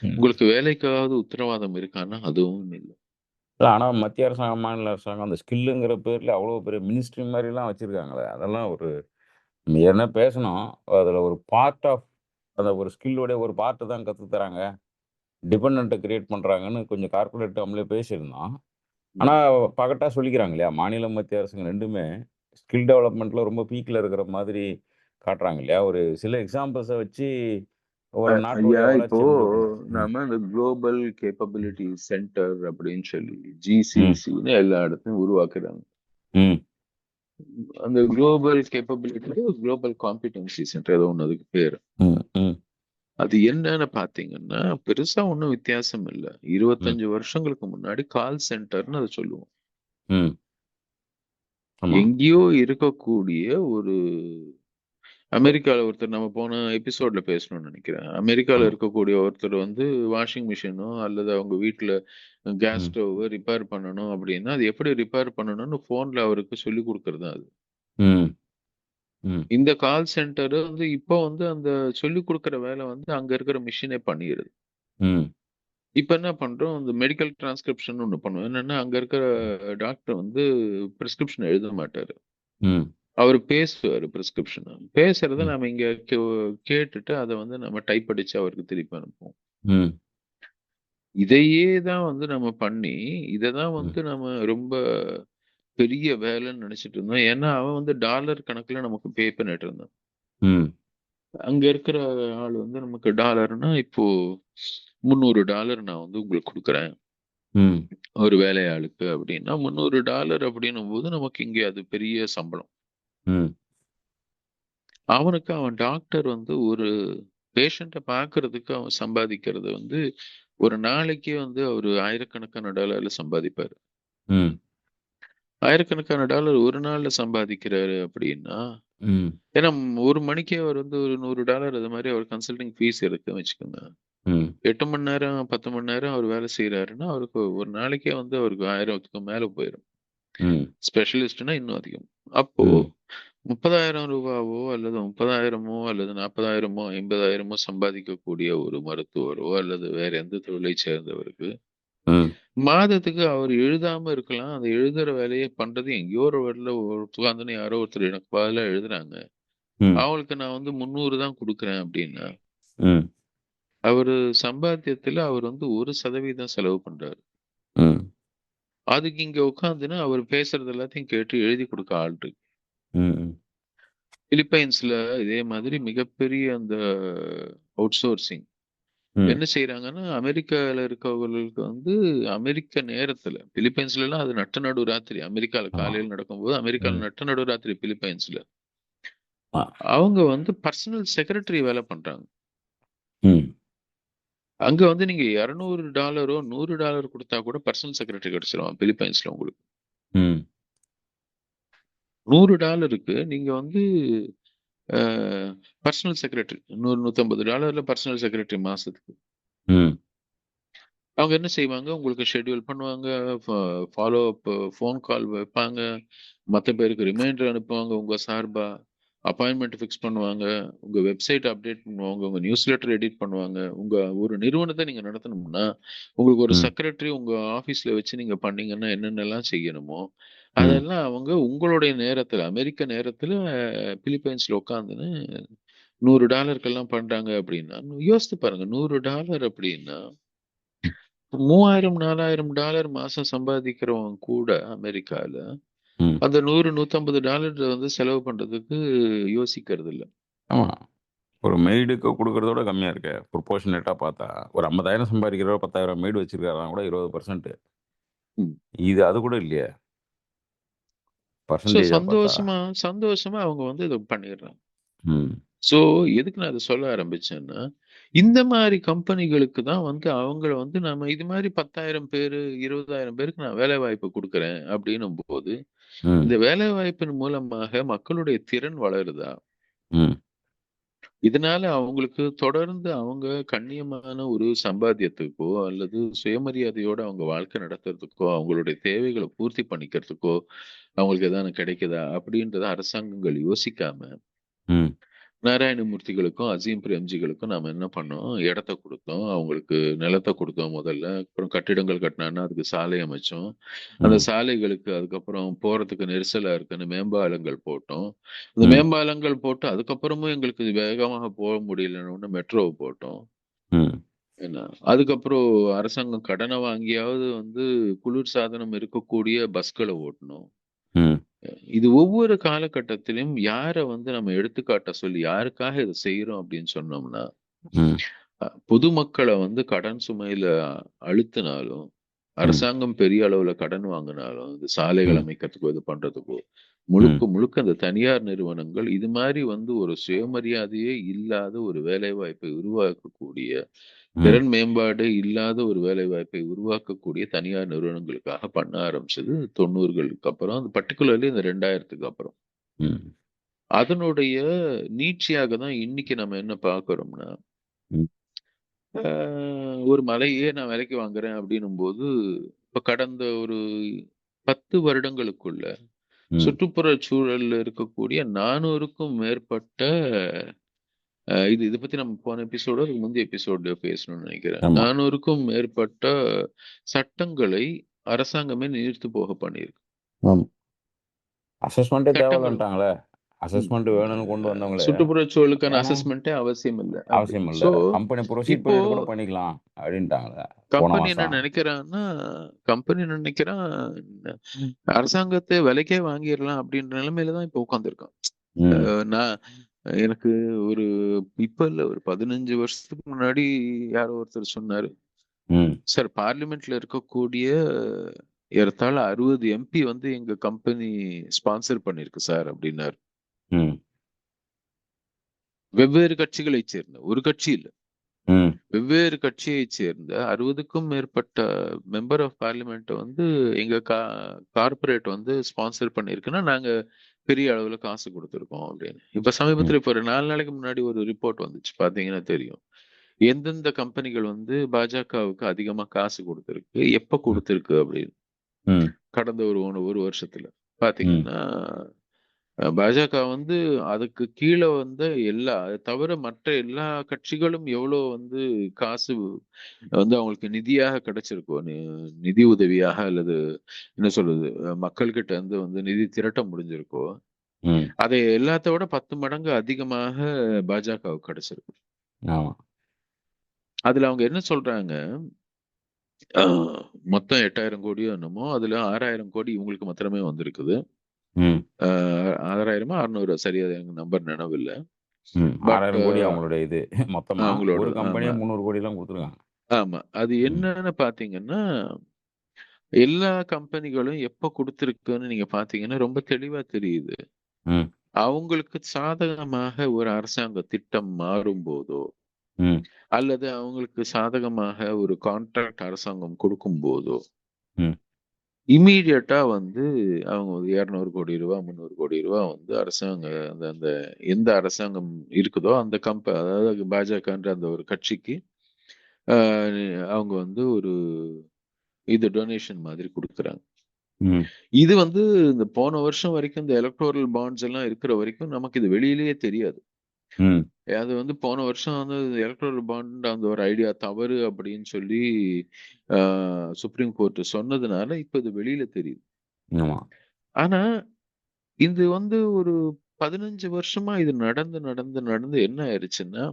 ம். உங்களுக்கு வேலைக்காவது உத்தரவாதம் இருக்கான்னா, அதுவும் இல்ல. இல்ல ஆனா மத்திய அரசாங்கம், மாநில அரசாங்கம் அந்த ஸ்கில்லுங்கிற பேர்ல அவ்வளோ பெரிய மினிஸ்ட்ரி மாரிலாம் வச்சிருக்காங்களே! அதெல்லாம் ஒரு நம்ம ஏற்கனவே பேசுனோம். அதுல ஒரு பார்ட் ஆஃப் அந்த ஒரு ஸ்கில்லோட ஒரு பார்ட் தான் கத்து தராங்க. டிபெண்டன்ட்ட கிரியேட் பண்றாங்கன்னு கொஞ்சம் கார்ப்பரேட் டெர்ம்ல பேசியிருந்தோம். ஆனா ம். பகட்டா சொல்லிக்கிறாங்க இல்லையா? மாநில, மத்திய அரசுங்க 2மே ஸ்கில் டெவலப்மென்ட்ல ரொம்ப பீக்ல இருக்கிற மாதிரி காட்டுறாங்க இல்லையா? ஒரு சில எக்ஸாம்பிள்ஸ வச்சு ஒரு ஐயா, நாட்டுடைய இப்போ வளர்ச்சிய முடிவு பண்றாங்க. ம். நாம இந்த குளோபல் கேப்பபிலிட்டி சென்டர் அப்படின்னு சொல்லி ம். ஜிசிசின்னு எல்லா இடத்தையும் உருவாக்குறாங்க. ம். அந்த global capability global competency centre ஏதோ ஒண்ணு அதுக்கு பேரு. ம். ம். அது என்னன்னு பாத்தீங்கன்னா, பெருசா ஒண்ணும் வித்தியாசம் இல்ல. ம். 25 வருஷங்களுக்கு முன்னாடி கால் சென்டர்ன்னு அத சொல்லுவோம். ம். ஆமா. எங்கேயோ இருக்கக்கூடிய ஒரு அமெரிக்கால ஒருத்தர் நம்ம போன எபிசோட்ல பேசணும்னு நெனைக்கிறேன். அமெரிக்கால ஆமா. இருக்கக்கூடிய ஒருத்தர் வந்து வாஷிங் மிஷினோ அல்லது அவங்க வீட்ல கேஸ் ம். ஸ்டவ் ரிப்பேர் பண்ணணும் அப்டின்னா, அது எப்படி ரிப்பேர் பண்ணணும்னு ஃபோன்ல அவருக்கு சொல்லிக் குடுக்குறது தான் அது. ம். ம். இந்த கால் சென்டர் வந்து இப்போ வந்து அந்த சொல்லிக் குடுக்குற வேல வந்து அங்க இருக்கிற மிஷினே பண்ணிருது. ம். இப்ப என்ன பண்றோம், இந்த மெடிக்கல் டிரான்ஸ்கிரிப்ஷன் ஒண்ணு பண்ணுவோம். என்னன்னா, அங்க இருக்கிற டாக்டர் வந்து பிரிஸ்கிரிப்ஷன் எழுத மாட்டாரு. ம். அவரு பேசுவாரு பிரிஸ்கிரிப்ஷன. பேசுறத ம். நாம இங்க கேட்டுட்டு அத வந்து நம்ம டைப் அடிச்சு அவருக்கு திருப்பி அனுப்புவோம். ம். இதையே தான் வந்து நம்ம பண்ணி, இத தான் ம். வந்து நம்ம ரொம்ப பெரிய வேலைன்னு நெனைச்சுட்டு இருந்தோம். ஏன்னா, அவன் வந்து டாலர் கணக்குல நமக்கு பே பண்ணிட்டு இருந்தான். ம். அங்க இருக்கிற ஆள் வந்து நமக்கு டாலர்னா, இப்போ $300 நான் வந்து உங்களுக்கு குடுக்குறேன். ம். ஒரு வேலையாளுக்கு அப்டின்னா, $300 அப்டின்னும்போது நமக்கு இங்க அது பெரிய சம்பளம். ம். அவனுக்கு அவன் டாக்டர் வந்து ஒரு பேஷண்ட்ட பார்க்கறதுக்கு அவன் சம்பாதிக்கிறது வந்து, ஒரு நாளைக்கே வந்து அவரு ஆயிரக்கணக்கான டாலர்ல சம்பாதிப்பாரு. ம். ஆயிரக்கணக்கான டாலர் ஒரு நாள்ல சம்பாதிக்கிறாரு அப்டின்னா, ம். ஏன்னா ஒரு மணிக்கே அவர் வந்து ஒரு $100 அது மாரி அவர் கன்சல்டிங் ஃபீஸ் இருக்குன்னு வச்சுக்கோங்க. ம். 8 மணி நேரம், 10 மணி நேரம் அவர் வேலை செய்றாருன்னா, அவருக்கு ஒரு நாளைக்கே வந்து அவருக்கு 1000க்கு மேல போயிரும். ம். ஸ்பெஷலிஸ்ட்னா இன்னும் அதிகம். அப்போ ம். ரூ. 30,000 அல்லது 30,000 அல்லது 40,000 50,000 சம்பாதிக்கக்கூடிய ஒரு மருத்துவரோ, அல்லது வேற எந்த தொழிலைச் சேர்ந்தவருக்கு, ம். மாதத்துக்கு அவர் எழுதாம இருக்கலாம். அந்த எழுதுற வேலைய பண்றது எங்கேயோ ஒரு இடத்துல உட்கார்ந்துன்னு யாரோ ஒருத்தர் எனக்கு பதிலா எழுதுறாங்க. ம். அவங்களுக்கு நான் வந்து 300 தான் குடுக்குறேன் அப்டின்னா, ம். அவரு சம்பாத்தியத்துல அவர் வந்து 1% செலவு பண்றாரு. ம். அதுக்கு இங்க உட்காந்துன்னு அவர் பேசுறது எல்லாத்தையும் கேட்டு எழுதி குடுக்க ஆள் இருக்கு. ம். பிலிப்பைன்ஸ்ல இதே மாதிரி மிகப்பெரிய அந்த அவுட்சோர்சிங் ம். என்ன செய்றாங்கன்னா, அமெரிக்கால இருக்கவர்களுக்கு வந்து அமெரிக்க நேரத்துல பிலிப்பைன்ஸ்லலாம் அது நட்ட நடு ராத்திரி. அமெரிக்கால ஆமா. காலையில நடக்கும்போது, அமெரிக்கால ம். நட்ட நடு ராத்திரி பிலிப்பைன்ஸ்ல. ஆ. அவங்க வந்து பர்சனல் செக்ரட்டரி வேல பண்றாங்க. ம். அங்க வந்து நீங்க $200 $100 குடுத்தா கூட பர்சனல் செக்ரட்டரி கிடைச்சிரும் பிலிப்பைன்ஸ்ல உங்களுக்கு. ம். $100க்கு நீங்க வந்து a personal secretary. 100, $150 personal secretary மாசத்துக்கு. ம். அவங்க என்ன செய்வாங்க, உங்களுக்கு ஷெட்யூல் பண்ணுவாங்க. ஃப ஃபாலோ அப் ஃபோன் கால் வைப்பாங்க. மத்த பேருக்கு ரிமைண்டர் அனுப்புவாங்க உங்க சார்பா. அப்பாயின்ட்மென்ட் ஃபிக்ஸ் பண்ணுவாங்க. உங்க வெப்சைட் அப்டேட் பண்ணுவாங்க. உங்க நியூஸ் லெட்டர் எடிட் பண்ணுவாங்க. உங்க ஒரு நிறுவனத்த நீங்க நடத்தணும்னா, உங்களுக்கு ஒரு ம். செக்ரட்டரி உங்க ஆஃபீஸ்ல வச்சு நீங்க பண்ணீங்கன்னா என்னென்னலாம் செய்யணுமோ, ம். அதெல்லாம் அவங்க உங்களுடைய நேரத்துல, அமெரிக்க நேரத்துல பிலிப்பைன்ஸ்ல உட்காந்துன்னு $100க்கெல்லாம் பண்றாங்க அப்டின்னா, யோசித்து பாருங்க. $100 அப்டின்னா 3000, $4000 மாசம் சம்பாதிக்கிறவன் கூட அமெரிக்கால, ம். அந்த 100, $150 வந்து செலவு பண்றதுக்கு யோசிக்கிறது இல்ல. ஆமா. ஒரு மெய்டுக்கு குடுக்குறத விட கம்மியா இருக்கே. ப்ரொபோர்ஷனேட்டா பார்த்தா. ஒரு 50,000 சம்பாதிக்கிறவர் 10,000 மெய்டு வச்சிருக்காருன்னா கூட 20% ம். இது அது கூட இல்லையே! ஸோ பெர்சன்டேஜா பார்த்தா. சந்தோஷமா சந்தோஷமா அவங்க வந்து இத பண்ணிடுறாங்க. ம். ஸோ எதுக்கு நான் இத சொல்ல ஆரம்பிச்சேன்னா, இந்த மாரி கம்பெனிகளுக்கு தான் வந்து அவங்கள வந்து நம்ம இது மாரி 10,000 பேரு, 20,000 பேருக்கு நான் வேலைவாய்ப்பு குடுக்குறேன் அப்படின்னும்போது, ம். இந்த வேலைவாய்ப்பின் மூலமாக மக்களுடைய திறன் வளருதா? ம். இதனால அவங்களுக்கு தொடர்ந்து அவங்க கண்ணியமான ஒரு சம்பாத்தியத்துக்கோ, அல்லது சுயமரியாதையோட அவங்க வாழ்க்கை நடத்துறதுக்கோ, அவங்களுடைய தேவைகள பூர்த்தி பண்ணிக்கிறதுக்கோ, அவங்களுக்கு எதான கிடைக்குதா? அப்படின்றத அரசாங்கங்கள் யோசிக்காம, ம். நாராயணமூர்த்திகளுக்கும், அசீம் பிரேம்ஜிகளுக்கும் நாம என்ன பண்ணோம்? இடத்த குடுத்தோம். அவங்களுக்கு நிலத்த குடுத்தோம் முதல்ல. அப்புறம் கட்டிடங்கள் கட்டினான்னா, அதுக்கு சாலை அமைச்சோம். அந்த ம். சாலைகளுக்கு அதுக்கப்புறம் போறதுக்கு நெரிசலா இருக்குன்னு மேம்பாலங்கள் போட்டோம். அந்த ம். மேம்பாலங்கள் போட்டு அதுக்கப்புறமும் எங்களுக்கு இது வேகமாக போக முடியலன்னு மெட்ரோவ போட்டோம். ம். என்ன, அதுக்கப்புறம் அரசாங்கம் கடன வாங்கியாவது வந்து குளிர்சாதனம் இருக்கக்கூடிய பஸ்கள ஓட்டுனோம். ம். இது ஒவ்வொரு காலகட்டத்திலும் யார வந்து நம்ம எடுத்துக்காட்ட சொல்லி, யாருக்காக இத செய்றோம் அப்படின்னு சொன்னோம்னா, ம். பொதுமக்கள வந்து கடன் சுமையில அழுத்தினாலும், ம். அரசாங்கம் பெரிய அளவுல கடன் வாங்குனாலும், இந்த சாலைகள் ம். அமைக்கிறதுக்கோ, இது பண்றதுக்கோ, முழுக்க முழுக்க அந்த தனியார் நிறுவனங்கள் இது மாதிரி வந்து ஒரு சுயமரியாதையே இல்லாத ஒரு வேலை வாய்ப்பை உருவாக்கக்கூடிய, திறன் மேம்பாடு இல்லாத ஒரு வேலை வாய்ப்பை உருவாக்கக்கூடிய தனியார் நிறுவனங்களுக்காக பண்ண ஆரம்பிச்சது 90களுக்கு அப்புறம், அது பர்டிகுலர்லி இந்த 2000க்கு அப்புறம். அதனுடைய நீட்சியாக தான் இன்னைக்கு நம்ம என்ன பார்க்கிறோம்னா, ஒரு மலையே நான் விலைக்கு வாங்குறேன் அப்படின்னும் போது, இப்ப கடந்த ஒரு 10 வருடங்களுக்குள்ள சுற்றுப்புற சூழல்ல இருக்கக்கூடிய 400க்கும் மேற்பட்ட இத பத்தி நம்ம போன எபிசோட முந்தைய எபிசோட்ல பேசணும்னு நினைக்கிறேன். 400க்கும் மேற்பட்ட சட்டங்களை அரசாங்கமே நீர்த்து போக பண்ணியிருக்கு. அசஸ்மெண்டே தேவையில்லைன்ட்டாங்களே. அசஸ்மெண்ட் வேணும்னு கொண்டு வந்தவங்களே சுற்றுப்புற சூழலுக்கான அசஸ்மெண்டே அவசியம் இல்ல. அவசியம் இல்ல. கம்பெனி ப்ரொசீட் பண்ணிட்டு கூட பண்ணிக்கலாம் அப்படின்ட்டாங்களே. கம்பெனி என்ன நினைக்கிறான்னா, அரசாங்கத்தை விலைக்கே வாங்கிடலாம் அப்படின்ற நிலைமையில தான் இப்ப உட்கார்ந்துருக்கான். நான் எனக்கு ஒரு இப்ப இல்ல, ஒரு 15 வருஷத்துக்கு முன்னாடி யாரோ ஒருத்தர் சொன்னாரு, சார் பார்லிமெண்ட்ல இருக்கக்கூடிய ஏறத்தாழ 60 எம்பி வந்து எங்க கம்பெனி ஸ்பான்சர் பண்ணிருக்கு சார் அப்படின்னாரு. வெவ்வேறு கட்சிகளை சேர்ந்த, ஒரு கட்சி இல்ல, வெவ்வேறு கட்சியை சேர்ந்த 60க்கும் மேற்பட்ட மெம்பர் ஆஃப் பார்லிமெண்ட் வந்து எங்க கார்பரேட் வந்து ஸ்பான்சர் பண்ணிருக்குன்னா நாங்க பெரிய அளவுல காசு கொடுத்துருக்கோம் அப்படின்னு. இப்ப சமீபத்துல இப்ப ஒரு 4 நாளைக்கு முன்னாடி ஒரு ரிப்போர்ட் வந்துச்சு, பாத்தீங்கன்னா தெரியும். எந்தெந்த கம்பெனிகள் வந்து பாஜகவுக்கு அதிகமா காசு கொடுத்திருக்கு, எப்ப கொடுத்திருக்கு அப்படின்னு. கடந்த ஒரு வருஷத்துல பாத்தீங்கன்னா பாஜக வந்து அதுக்கு கீழே வந்து தவிர மற்ற எல்லா கட்சிகளும் எவ்வளவு வந்து காசு வந்து அவங்களுக்கு நிதியாக கிடைச்சிருக்கோ, நிதி உதவியாக அல்லது என்ன சொல்றது மக்கள்கிட்ட வந்து நிதி திரட்ட முடிஞ்சிருக்கோ, அதை எல்லாத்த விட 10 மடங்கு அதிகமாக பாஜகவுக்கு கிடைச்சிருக்கு. அதுல அவங்க என்ன சொல்றாங்க, மொத்தம் 8000 கோடியோ என்னமோ, அதுல 6000 கோடி இவங்களுக்கு மாத்திரமே வந்திருக்குது. 6000 600 சரியா எனக்கு நம்பர் நினைவில்லை. 6000 கோடி அவங்களுடைய இது மொத்தமா ஒரு கம்பெனியா 300 கோடி எல்லாம் கொடுத்துருக்காங்க. ஆமா, அது என்னன்னு பாத்தீங்கன்னா, எல்லா கம்பெனிகளும் எப்ப கொடுத்திருக்குன்னு நீங்க பாத்தீங்கன்னா ரொம்ப தெளிவா தெரியுது. அவங்களுக்கு சாதகமாக ஒரு அரசாங்க திட்டம் மாறும் போதோ, அல்லது அவங்களுக்கு சாதகமாக ஒரு கான்ட்ராக்ட் அரசாங்கம் கொடுக்கும் போதோ, இமீடியட்டா வந்து அவங்க 200 கோடி ரூபாய் 300 கோடி ரூபாய் வந்து அரசாங்க அந்த எந்த அரசாங்கம் இருக்குதோ அந்த அதாவது பாஜகன்ற அந்த ஒரு கட்சிக்கு அவங்க வந்து ஒரு இது டொனேஷன் மாதிரி கொடுக்குறாங்க. இது வந்து இந்த போன வருஷம் வரைக்கும் இந்த எலக்டோரல் பாண்ட்ஸ் எல்லாம் இருக்கிற வரைக்கும் நமக்கு இது வெளியிலேயே தெரியாது. அது வந்து போன வருஷம் வந்து எலக்ட்ரல் பாண்ட் அந்த ஒரு ஐடியா தவறு அப்படின்னு சொல்லி சுப்ரீம் கோர்ட் சொன்னதுனால இப்ப இது வெளியில தெரியுது. ஆனா இது வந்து ஒரு 15 வருஷமா இது நடந்து என்ன ஆயிடுச்சுன்னா,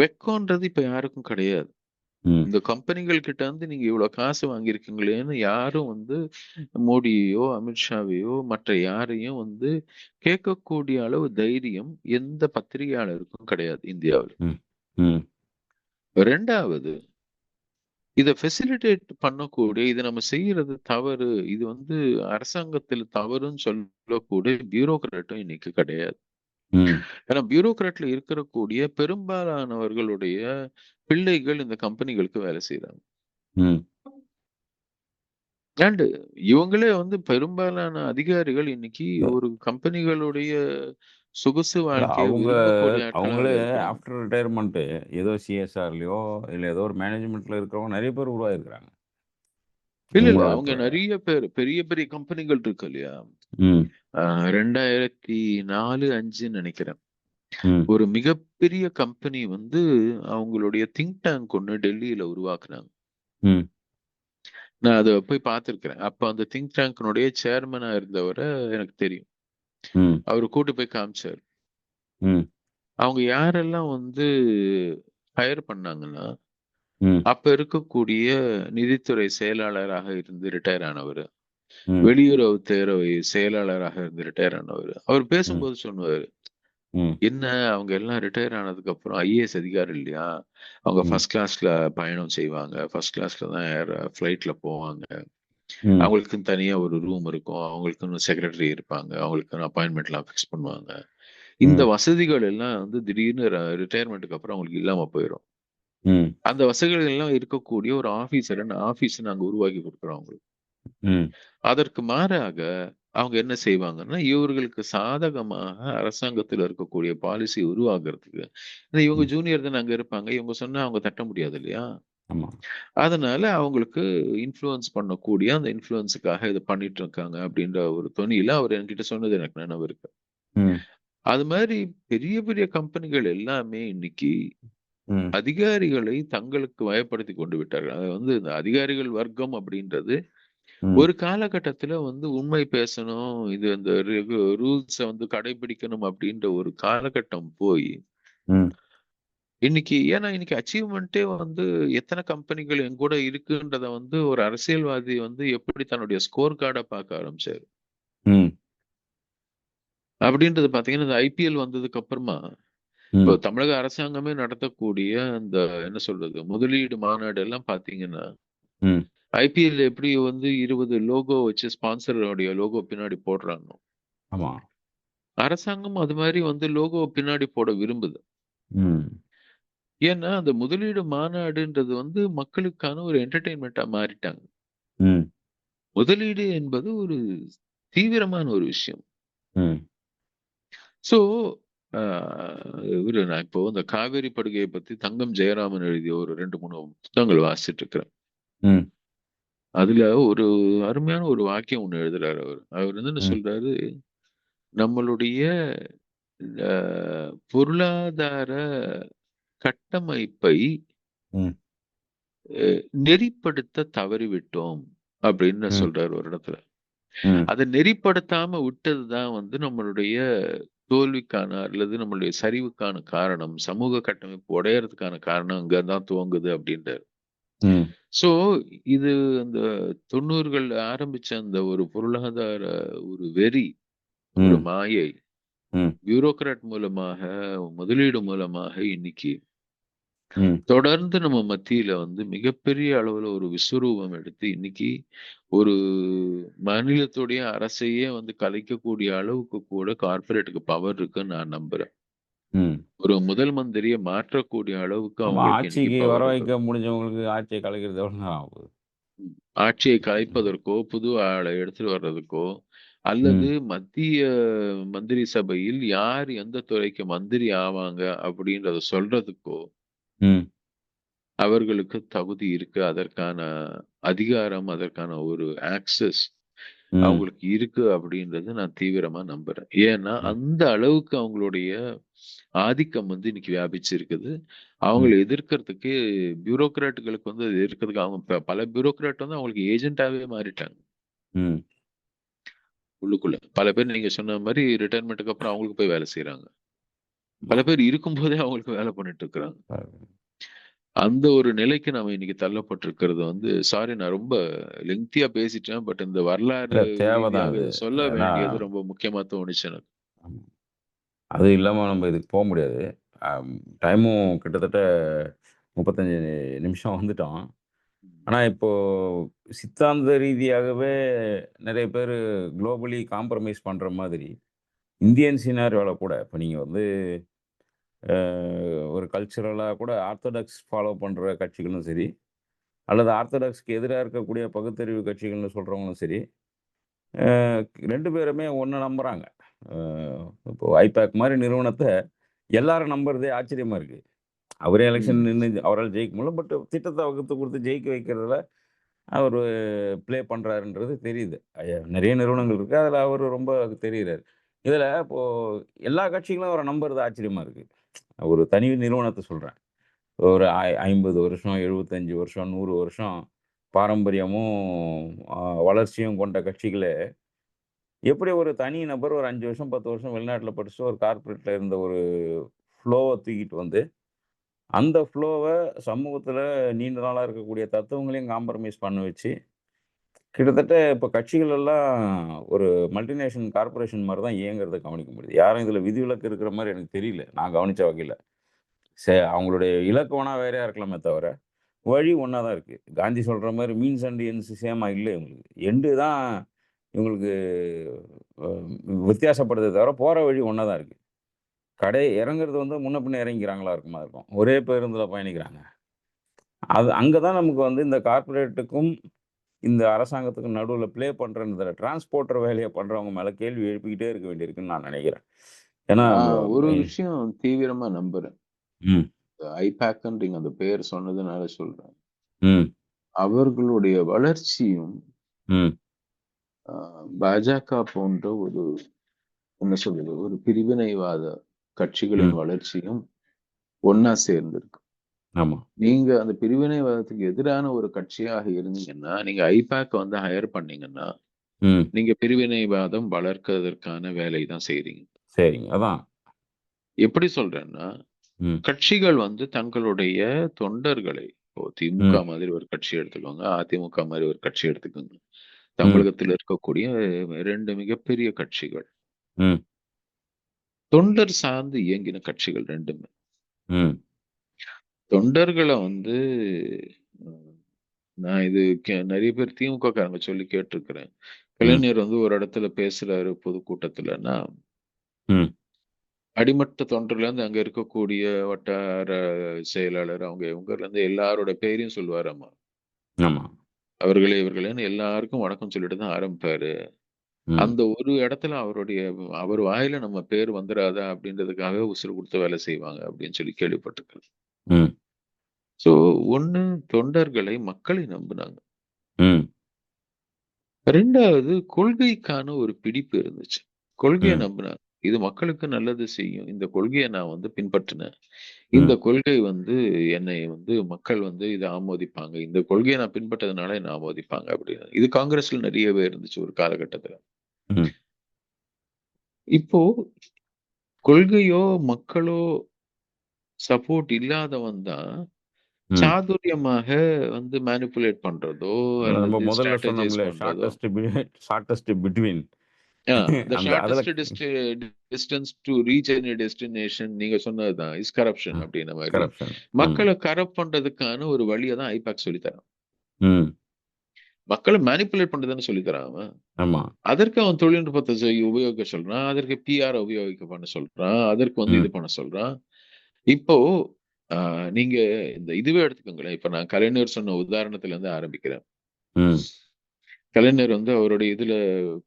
வெக்கம்ன்றது இப்ப யாருக்கும் கிடையாது. இந்த கம்பெனிகள் கிட்ட வந்து நீங்க இவ்வளவு காசு வாங்கியிருக்கீங்களேன்னு யாரும் வந்து மோடியையோ அமித்ஷாவையோ மற்ற யாரையும் வந்து கேட்கக்கூடிய அளவு தைரியம் எந்த பத்திரிகையாளருக்கும் கிடையாது இந்தியாவில். ரெண்டாவது, இதை ஃபெசிலிட்டேட் பண்ணக்கூடிய, இதை நம்ம செய்யறது தவறு, இது வந்து அரசாங்கத்தில் தவறுன்னு சொல்லக்கூடிய பியூரோக்ராட்டும் இன்னைக்கு கிடையாது. ஏன்னா பியூரோக்ராட்ல இருக்கக்கூடிய பெரும்பாலானவர்களுடைய பிள்ளைகள் இந்த கம்பெனிகளுக்கு வேலை செய்யறாங்க. அண்ட் இவங்களே வந்து பெரும்பாலான அதிகாரிகள் இன்னைக்கு ஒரு கம்பெனிகளுடைய சொகுசு வாழ்க்கையை அவங்களே ஆஃப்டர் ரிட்டையர்மெண்ட் ஏதோ சிஎஸ்ஆர்லயோ இல்ல ஏதோ ஒரு மேனேஜ்மெண்ட்ல இருக்கிறவங்க நிறைய பேர் உருவாயிருக்கிறாங்க. இல்ல அவங்க நிறைய பேர் பெரிய பெரிய கம்பெனிகள் இருக்கு இல்லையா. 2004-05 நினைக்கிறேன், ஒரு மிகப்பெரிய கம்பெனி வந்து அவங்களுடைய திங்க் டேங்க் ஒண்ணு டெல்லியில உருவாக்குனாங்க. நான் அதை போய் பார்த்திருக்கிறேன். அப்ப அந்த திங்க் டேங்கினுடைய சேர்மனா இருந்தவரை எனக்கு தெரியும். அவரு கூட்டு போய் காமிச்சாரு. அவங்க யாரெல்லாம் வந்து ஹயர் பண்ணாங்கன்னா, அப்ப இருக்கக்கூடிய நிதித்துறை செயலாளராக இருந்து ரிட்டையர் ஆனவர், வெளியுறவுத்துறை செயலாளராக இருந்து ரிட்டையர் ஆனவர், அவர் பேசும்போது சொன்னாரு, என்ன அவங்க எல்லாம் ரிட்டையர் ஆனதுக்கு அப்புறம் ஐஏஎஸ் அதிகாரி இல்லையா, அவங்க ஃபர்ஸ்ட் கிளாஸ்ல பயணம் செய்வாங்க, ஃபர்ஸ்ட் கிளாஸ்ல தான் ஃபிளைட்ல போவாங்க, ம். அவங்களுக்குன்னு தனியா ஒரு ரூம் இருக்கும். அவங்களுக்குன்னு செக்ரட்டரி இருப்பாங்க. அவங்களுக்குன்னு அப்பாயின்ட்மென்ட்லாம் ஃபிக்ஸ் பண்ணுவாங்க. இந்த ம். வசதிகள் எல்லாம் வந்து திடீர்னு ரிட்டயர்மென்ட்க்கு அப்புறம் அவங்களுக்கு இல்லாம போயிரும். ம். அந்த வசதிகள் எல்லாம் இருக்கக்கூடிய ஒரு ஆஃபீஸ நாங்க உருவாக்கி குடுக்குறோம் அவங்களுக்கு. ம். அதற்கு மாறாக அவங்க என்ன செய்வாங்கன்னா, இவர்களுக்கு சாதகமாக அரசாங்கத்துல இருக்கக்கூடிய பாலிசி உருவாக்குறதுக்கு, இவங்க ம். ஜூனியர் தானே அங்க இருப்பாங்க. இவங்க சொன்னா அவங்க தட்ட முடியாது இல்லையா? ஆமா. அதனால அவங்களுக்கு இன்ஃப்ளூயன்ஸ் பண்ணக்கூடிய அந்த இன்ஃப்ளூயன்ஸுக்காக இத பண்ணிட்டு இருக்காங்க அப்படின்ற ஒரு தொனியில அவர் என்கிட்ட சொன்னது எனக்கு நினைவு இருக்கு. ம். அது மாரி பெரிய பெரிய கம்பெனிகள் எல்லாமே இன்னைக்கு ம். அதிகாரிகளை தங்களுக்கு வயப்படுத்திக் கொண்டு விட்டார்கள். அது வந்து இந்த அதிகாரிகள் வர்க்கம் அப்படின்றது ம். ஒரு காலகட்டத்தில வந்து உண்மை பேசணும். இது அந்த ரூல்ஸ வந்து கடைபிடிக்கணும் அப்படின்ற ஒரு காலகட்டம் போய், ம். இன்னைக்கு அச்சீவ்மென்ட்டே வந்து எத்தன கம்பெனிகள் என்கூட இருக்குன்றத வந்து ஒரு அரசியல்வாதி வந்து எப்படி தன்னுடைய ஸ்கோர் கார்டா பார்க்க ஆரம்பிச்சாரு. ம். அப்படின்றது பார்த்தீங்கன்னா, இந்த ஐபிஎல் வந்ததுக்கு அப்புறமா, இப்போ ம். தமிழக அரசாங்கமே நடத்தக்கூடிய அந்த என்ன சொல்றது? முதலீடு மாநாடு எல்லாம் பார்த்தீங்கன்னா, ம். ஐபிஎல் எப்படி வந்து 20 லோகோ வச்சு ஸ்பான்சரோடைய லோகோ பின்னாடி போடுறாங்க. ஆமா. அரசாங்கம் அது மாரி வந்து லோகோவ பின்னாடி போட விரும்புது. ம். ஏன்னா, அந்த முதலீடு மாநாடுன்றது வந்து மக்களுக்கான ஒரு என்டர்டெயின்மென்ட்டா மாறிட்டாங்க. ம். முதலீடு என்பது ஒரு தீவிரமான ஒரு விஷயம். ம். ஸோ, ஆ நான் இப்போ இந்த காவேரி படுகைய பத்தி தங்கம் ஜெயராமன் எழுதிய ஒரு 2, 3 புத்தகங்கள் வாசிச்சுட்டு இருக்கிறேன். ம். அதுல ஒரு அருமையான ஒரு வாக்கியம் ஒண்ணு எழுதுறாரு அவரு. அவர் வந்து என்ன ம். சொல்றாரு, நம்மளுடைய அ பொருளாதார கட்டமைப்பை ம். நெறிப்படுத்த தவறிவிட்டோம் அப்படின்னு ம். சொல்றாரு ஒரு இடத்துல. ம். அத நெறிப்படுத்தாம விட்டது தான் வந்து நம்மளுடைய தோல்விக்கான அல்லது நம்மளுடைய சரிவுக்கான காரணம். சமூக கட்டமைப்பு உடையறதுக்கான காரணம் அங்க தான் துவங்குது அப்படின்றாரு. ம். ஸோ இது அந்த 90கள் ஆரம்பிச்ச அந்த ஒரு பொருளாதார ஒரு வெறி, ஒரு ம். மாயை, ம். பியூரோக்ராட் மூலமாக, முதலீடு மூலமாக இன்னைக்கு ம். தொடர்ந்து நம்ம மத்தியில வந்து மிகப்பெரிய அளவுல ஒரு விஸ்வரூபம் எடுத்து இன்னைக்கு ஒரு மாநிலத்துடைய அரசையே வந்து கலைக்கக்கூடிய அளவுக்கு கூட கார்ப்பரேட்டுக்கு பவர் இருக்குன்னு நான் நம்புறேன். ம். ஒரு முதல் மந்திரியை மாற்றக்கூடிய அளவுக்கு ஆமா. அவங்களுக்கு இன்னைக்கு ஆட்சிக்கு வர பவர் இருக்குது. வைக்க முடிஞ்சவங்களுக்கு ஆட்சிய கலைக்கிறது எவ்வளோ நேரம் ஆகும்? ஆட்சியை ம். கலைப்பதற்கோ, புது ஆளை எடுத்துட்டு வர்றதுக்கோ, அல்லது ம். மத்திய மந்திரி சபையில் யார் எந்த துறைக்கு மந்திரி ஆவாங்க அப்படின்றத சொல்றதுக்கோ ம். அவர்களுக்கு தகுதி இருக்கு. அதற்கான அதிகாரம், அதற்கான ஒரு ஆக்சஸ் ம். அவங்களுக்கு இருக்கு அப்படின்றத நான் தீவிரமா நம்புறேன். ஏன்னா, ம். அந்த அளவுக்கு அவங்களுடைய ஆதிக்கம் வந்து இன்னைக்கு வியாபிச்சிருக்குது. அவங்கள ம். எதிர்க்கிறதுக்கு பியூரோக்ராட்டுகளுக்கு வந்து அது இருக்கிறதுக்கு அவங்க பல பியூரோக்ராட் வந்து அவங்களுக்கு ஏஜென்ட்டாவே மாறிட்டாங்க. ம். உள்ளுக்குள்ள. பல பேர் நீங்க சொன்ன மாரி ரிட்டயர்மென்ட்க்கு அப்புறம் அவங்களுக்கு போய் வேலை செய்றாங்க. ஆமா. பல பேர் இருக்கும்போதே அவங்களுக்கு வேலை பண்ணிட்டு இருக்கிறாங்க. பாருங்க. அந்த ஒரு நிலைக்கு நாம இன்னைக்கு தள்ளப்பட்டிருக்கிறது வந்து சாரி நான் ரொம்ப லெங்தியா பேசிட்டேன். பட் இந்த வரலாறு இல்ல தேவைதான் ரீதியாக அது. இத சொல்ல ஏன்னா வேண்டியது ரொம்ப முக்கியமா தோணுச்சு எனக்கு. ஆமா. அது இல்லாம நம்ம இதுக்கு முடியாது. அம் டைமும் கிட்டத்தட்ட 35 நிமிஷம் வந்துட்டோம். ம். ஆனா, இப்போ சித்தாந்த ரீதியாகவே நெறைய பேரு குளோபலி காம்ப்ரமைஸ் பண்ற மாதிரி, இந்தியன் சினாரியோல கூட இப்ப நீங்க வந்து அ ஒரு கல்ச்சுரலா கூட ஆர்த்தடாக்ஸ் ஃபாலோ பண்ற கட்சிகளும் சரி, அல்லது ஆர்த்தடாக்ஸ்க்கு எதிரா இருக்கக்கூடிய பகுத்தறிவு கட்சிகள்னு சொல்றவங்களும் சரி, அ 2 பேருமே ஒண்ண நம்புறாங்க. அ இப்போ ஐபேக் மாரி நிறுவனத்த எல்லாரும் நம்புறதே ஆச்சரியமா இருக்கு. அவரே எலக்ஷன் ம். நின்னு அவரால ஜெயிக்க முடியல. பட் திட்டத்த வகுத்து குடுத்து ஜெயிக்க வைக்கிறதுல அவரு ப்ளே பண்றாருன்றது தெரியுது. நெறைய ம். நிறுவனங்கள் இருக்கு. அதுல அவரு ரொம்ப தெரியிறாரு. இதுல இப்போ எல்லா கட்சிகளும் அவர நம்புறது ஆச்சரியமா இருக்கு. ஒரு தனி நிறுவனத்த சொல்றேன். ஒரு 50 வருஷம், 75 வருஷம், 100 வருஷம் பாரம்பரியமும், அ வளர்ச்சியும் கொண்ட கட்சிகளே, எப்படி ஒரு தனி நபர் ஒரு 5 வருஷம், 10 வருஷம் வெளிநாட்டுல படிச்சுட்டு ஒரு கார்ப்பரேட்ல இருந்த ஒரு ஃப்ளோவ தூக்கிட்டு வந்து, அந்த ஃப்ளோவ சமூகத்துல நீண்ட நாளா இருக்கக்கூடிய தத்துவங்களையும் காம்ப்ரமைஸ் பண்ண வச்சு, கிட்டத்தட்ட இப்ப கட்சிகள் எல்லாம் ஒரு மல்டிநேஷனல் கார்ப்பரேஷன் மாரி தான் இயங்குறத கவனிக்க முடியுது. யாரும் இதுல விதிவிலக்கு இருக்கிற மாரி எனக்கு தெரியல. நான் கவனிச்ச வகையில. அவங்களுடைய இலக்கு வேணா வேறையா இருக்கலாமே தவிர, வழி ஒன்றா தான் இருக்குது. காந்தி சொல்கிற மாதிரி மீன்ஸ் அண்ட் எண்ட்ஸ் சேமாக இல்லை இவங்களுக்கு. எண்டு தான் இவங்களுக்கு அஹ், வித்தியாசப்படுதே தவிர போகிற வழி ஒன்றா தான் இருக்குது. கடை இறங்குறது வந்து முன்ன பின்ன இறங்கிக்கிறாங்களா இருக்குமா இருக்கும், ஒரே பேருந்தில் பயணிக்கிறாங்க. அது அங்கே தான் நமக்கு வந்து இந்த கார்ப்பரேட்டுக்கும் இந்த அரசாங்கத்துக்கும் நடுவில் ப்ளே பண்ணுற டிரான்ஸ்போர்ட்டர் வேலையை பண்ணுறவங்க மேலே கேள்வி எழுப்பிக்கிட்டே இருக்க வேண்டியிருக்குன்னு நான் நினைக்கிறேன். ஏன்னா நான் ஒரு விஷயம் தீவிரமா நம்புறேன். ம் ஐபேக்ன்றீங்க அந்த பேர் சொன்னதுனால சொல்றேன். ம் அவர்களுடைய வளர்ச்சியும் ம் பாஜக போன்ற ஒரு என்ன சொல்றது ஒரு பிரிவினைவாத கட்சிகளின் ம் வளர்ச்சியும் ஒன்னா சேர்ந்திருக்கு. ஆமாம் நீங்க அந்த பிரிவினைவாதத்துக்கு எதிரான ஒரு கட்சியாக இருந்தீங்கன்னா, நீங்க ஐபேக் வந்து ஹையர் பண்ணீங்கன்னா, ம் நீங்க பிரிவினைவாதம் வளர்க்கறதற்கான வேலை தான் செய்றீங்க. சரிங்க அதான் எப்படி சொல்றேன்னா, ம் கட்சிகள் வந்து தங்களுடைய தொண்டர்களை இப்போ திமுக ம் மாதிரி ஒரு கட்சி எடுத்துக்கோங்க, அதிமுக மாதிரி ஒரு கட்சி எடுத்துக்கோங்க. ம் தமிழகத்தில் இருக்கக்கூடிய 2 மிகப்பெரிய கட்சிகள். ம் தொண்டர் சார்ந்து இயங்கின கட்சிகள் 2மே. ம் தொண்டர்கள வந்து ம் நான் இது நெறைய பேர் திமுககாரங்க சொல்லி கேட்டுருக்கிறேன். ம் கலைஞர் வந்து ஒரு இடத்துல பேசுறாரு பொதுக்கூட்டத்துலன்னா, ம் அடிமட்ட தொண்டர்லேருந்து அங்க இருக்கக்கூடிய வட்டார செயலாளர் அவங்க இவங்கலேருந்து எல்லாரோட பேரையும் சொல்லுவாராமா. ஆமாம் அவர்களே இவர்களேன்னு எல்லாருக்கும் வணக்கம் சொல்லிட்டு தான் ஆரம்பிப்பாரு. ம் அந்த ஒரு இடத்துல அவர் வாயில நம்ம பேர் வந்துராதா அப்படின்றதுக்காகவே உசுரு குடுத்து வேலை செய்வாங்க அப்படின்னு சொல்லி கேள்விப்பட்டிருக்கிறேன். ம் ஸோ ஒண்ணு தொண்டர்களை மக்களை நம்புனாங்க. ம் 2வது கொள்கைக்கான ஒரு பிடிப்பு இருந்துச்சு. கொள்கைய ம் நம்புனாங்க. இது மக்களுக்கு நல்லது செய்யும். இந்த கொள்கைய நான் வந்து பின்பற்றினேன். இந்த ம் கொள்கை வந்து என்னை வந்து மக்கள் வந்து இத ஆமோதிப்பாங்க. இந்த கொள்கைய நான் பின்பற்றதுனால என்ன ஆமோதிப்பாங்க அப்படின்னு. இது காங்கிரஸ்ல நிறையவே இருந்துச்சு ஒரு காலகட்டத்துல. ம் இப்போ கொள்கையோ, மக்களோ சப்போர்ட் இல்லாதவன் தான் ம் சாதுரியமாக வந்து மேனிபுலேட் பண்றதோ, நம்ம அல்லது முதல்ல ஸ்ட்ராட்டஜைஸ் சொன்னோம்ல பண்றதோ ஷார்ட்டஸ்ட் பிட்வீன் the அந்த அதில் shortest distance to reach any destination நீங்க சொன்னதுதான் இஸ் கரப்ஷன் அப்படின்ன மாதிரி கரப்ஷன் மக்களை கரப்ட் பண்றதுக்கான ஒரு வழியை தான் ஐபாக் சொல்லித்தரான். ம் மக்களை மேனிப்புலேட் பண்றதுன்னு சொல்லித்தரான் அவன். ஆமாம் அதற்கு அவன் தொழில்நுட்பத்தை உபயோகிக்க சொல்றான், அதற்கு பிஆர் உபயோகிக்க பண்ண சொல்றான், அதற்கு வந்து ம் இது பண்ண சொல்றான். இப்போ நீங்க இந்த இதுவே எடுத்துக்கோங்களேன். இப்ப நான் கலைஞர் சொன்ன உதாரணத்துல இருந்து ஆரம்பிக்கிறேன். ம் கலைஞர் வந்து அவருடைய இதுல